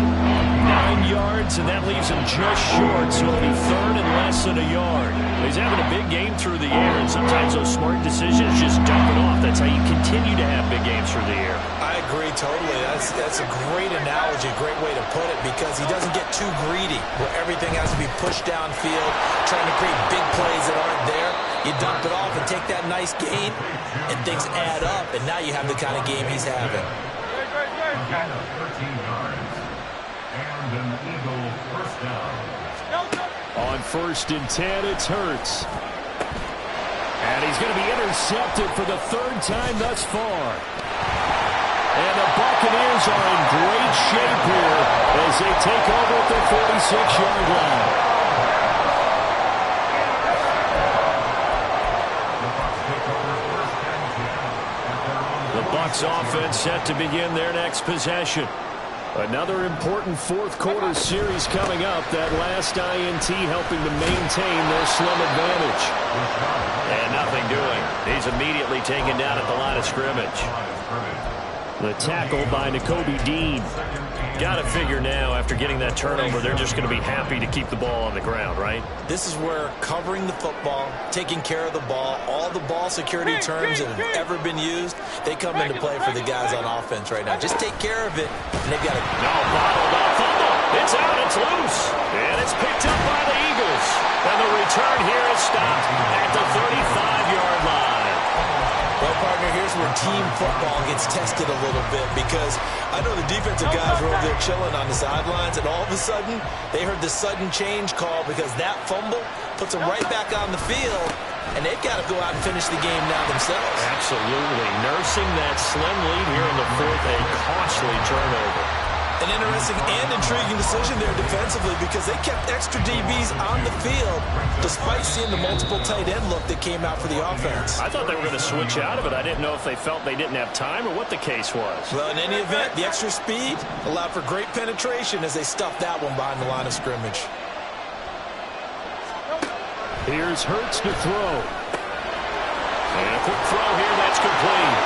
[SPEAKER 1] 9 yards, and that leaves him just short, so it'll be 3rd and less than a yard. He's having a big game through the air, and sometimes those smart decisions just dump it off. That's how you continue to have big games through the air.
[SPEAKER 3] I agree totally. That's a great analogy, a great way to put it, because he doesn't get too greedy where everything has to be pushed downfield, trying to create big plays that aren't there. You dump it off and take that nice gain, and things add up, and now you have the kind of game he's having.
[SPEAKER 2] 13 yards. And an Eagle 1st down.
[SPEAKER 6] On 1st and 10, it's Hurts. And he's going to be intercepted for the 3rd time thus far. And the Buccaneers are in great shape here as they take over at the 46-yard line. The Bucs offense set to begin their next possession. Another important 4th quarter series coming up. That last INT helping to maintain their slim advantage.
[SPEAKER 1] And nothing doing. He's immediately taken down at the line of scrimmage.
[SPEAKER 6] The tackle by Nakobe Dean.
[SPEAKER 1] Got to figure now, after getting that turnover, they're just going to be happy to keep the ball on the ground, right?
[SPEAKER 3] This is where covering the football, taking care of the ball, all the ball security terms that have ever been used, they come into play for the guys on offense right now. Just take care of it, and they've got to...
[SPEAKER 1] No, bottled up, fumble. It's out, it's loose. And it's picked up by the Eagles. And the return here is stopped at the 35-yard line.
[SPEAKER 3] Well, partner, here's where team football gets tested a little bit, because I know the defensive guys were over there chilling on the sidelines, and all of a sudden, they heard the sudden change call because that fumble puts them right back on the field, and they've got to go out and finish the game now themselves.
[SPEAKER 1] Absolutely. Nursing that slim lead here in the 4th, a costly turnover.
[SPEAKER 3] An interesting and intriguing decision there defensively because they kept extra DBs on the field despite seeing the multiple tight end look that came out for the offense.
[SPEAKER 1] I thought they were going to switch out of it. I didn't know if they felt they didn't have time or what the case was.
[SPEAKER 3] Well, in any event, the extra speed allowed for great penetration as they stuffed that one behind the line of scrimmage.
[SPEAKER 6] Here's Hurts to throw.
[SPEAKER 1] And a quick throw here, that's complete.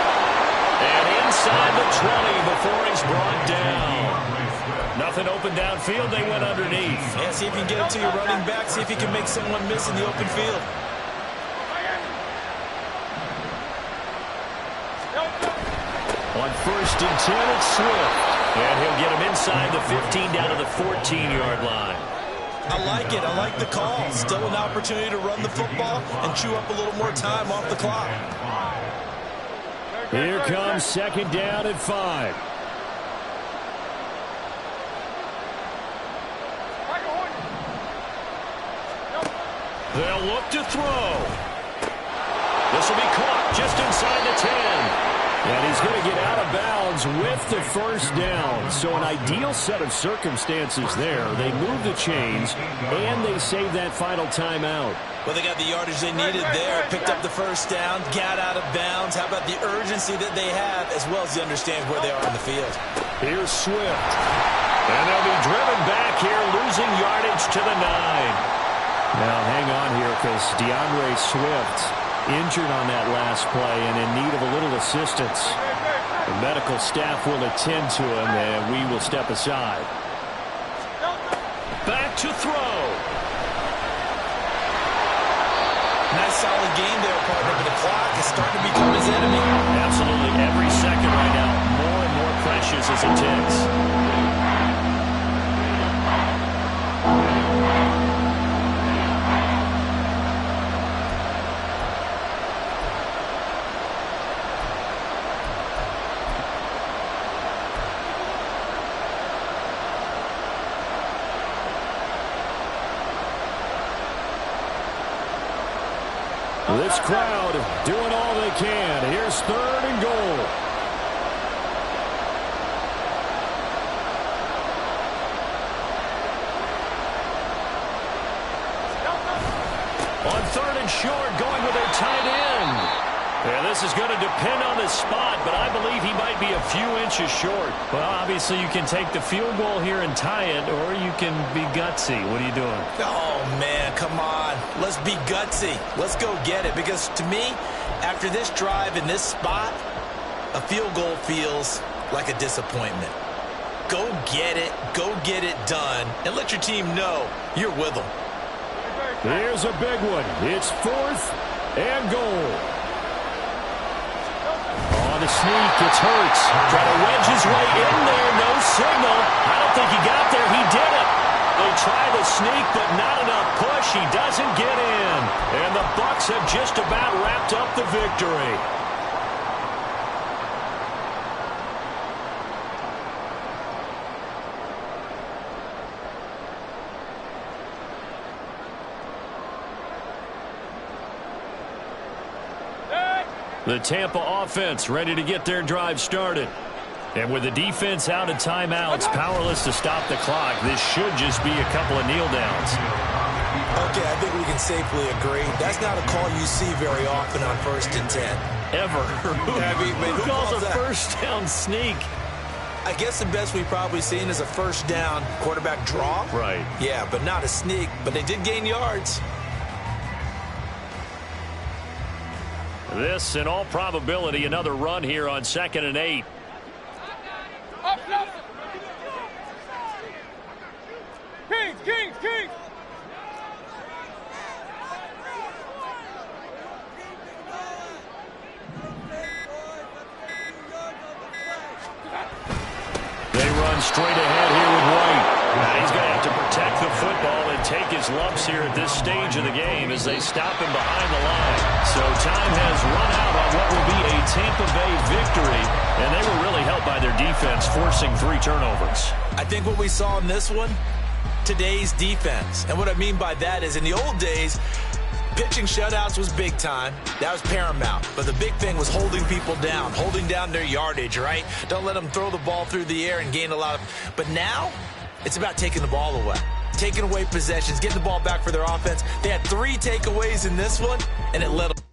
[SPEAKER 1] And inside the 20 before he's brought down. Nothing open downfield, they went underneath.
[SPEAKER 3] Yeah, see if you can get it to your running back. See if you can make someone miss in the open field.
[SPEAKER 6] On 1st and 10, it's Swift.
[SPEAKER 1] And he'll get him inside the 15 down to the 14-yard line.
[SPEAKER 3] I like it. I like the call. Still an opportunity to run the football and chew up a little more time off the clock.
[SPEAKER 6] Here comes 2nd down and 5.
[SPEAKER 1] They'll look to throw. This will be caught just inside the 10.
[SPEAKER 6] And he's going to get out of bounds with the 1st down. So an ideal set of circumstances there. They move the chains, and they save that final timeout.
[SPEAKER 3] Well, they got the yardage they needed there. Picked up the 1st down, got out of bounds. How about the urgency that they have, as well as they understand where they are on the field.
[SPEAKER 6] Here's Swift.
[SPEAKER 1] And they'll be driven back here, losing yardage to the 9.
[SPEAKER 6] Now, hang on here because DeAndre Swift injured on that last play and in need of a little assistance. The medical staff will attend to him, and we will step aside.
[SPEAKER 1] Back to throw.
[SPEAKER 3] Nice solid game there, partner, but the clock is starting to become his enemy.
[SPEAKER 1] Absolutely. Every second right now, more and more precious as it ticks.
[SPEAKER 6] This crowd doing all they can. Here's 3rd and goal.
[SPEAKER 1] On 3rd and short, going with their tight end. Yeah, this is going to depend on the spot, but I believe he might be a few inches short.
[SPEAKER 7] Well, obviously you can take the field goal here and tie it, or you can be gutsy. What are you doing?
[SPEAKER 3] Oh, man, come on. Let's be gutsy. Let's go get it. Because to me, after this drive in this spot, a field goal feels like a disappointment. Go get it done, and let your team know you're with them.
[SPEAKER 6] Here's a big one. It's 4th and goal.
[SPEAKER 1] On the sneak, it's Hurts. Trying to wedge his way in there. No signal. I don't think he got there. He did it. They try the sneak, but not enough push. He doesn't get in. And the Bucs have just about wrapped up the victory. The Tampa offense ready to get their drive started. And with the defense out of timeouts, powerless to stop the clock, this should just be a couple of kneel downs.
[SPEAKER 3] Okay, I think we can safely agree. That's not a call you see very often on 1st and 10.
[SPEAKER 1] Ever.
[SPEAKER 3] Who
[SPEAKER 1] calls a
[SPEAKER 3] that?
[SPEAKER 1] 1st down sneak?
[SPEAKER 3] I guess the best we've probably seen is a 1st down quarterback draw.
[SPEAKER 1] Right.
[SPEAKER 3] Yeah, but not a sneak. But they did gain yards.
[SPEAKER 1] This, in all probability, another run here on 2nd and 8.
[SPEAKER 5] Kings!
[SPEAKER 1] They run straight ahead here with White. Now he's going to have to protect the football and take his lumps here at this stage of the game as they stop him behind the line. So time has run out on what will be a Tampa Bay victory, and they were really helped by their defense forcing 3 turnovers.
[SPEAKER 3] I think what we saw in this one, today's defense. And what I mean by that is in the old days, Pitching shutouts was big time. That was paramount. But the big thing was holding people down, holding down their yardage, right? Don't let them throw the ball through the air and gain a lot of... But now, it's about taking the ball away. Taking away possessions, getting the ball back for their offense. They had 3 takeaways in this one, and it led them.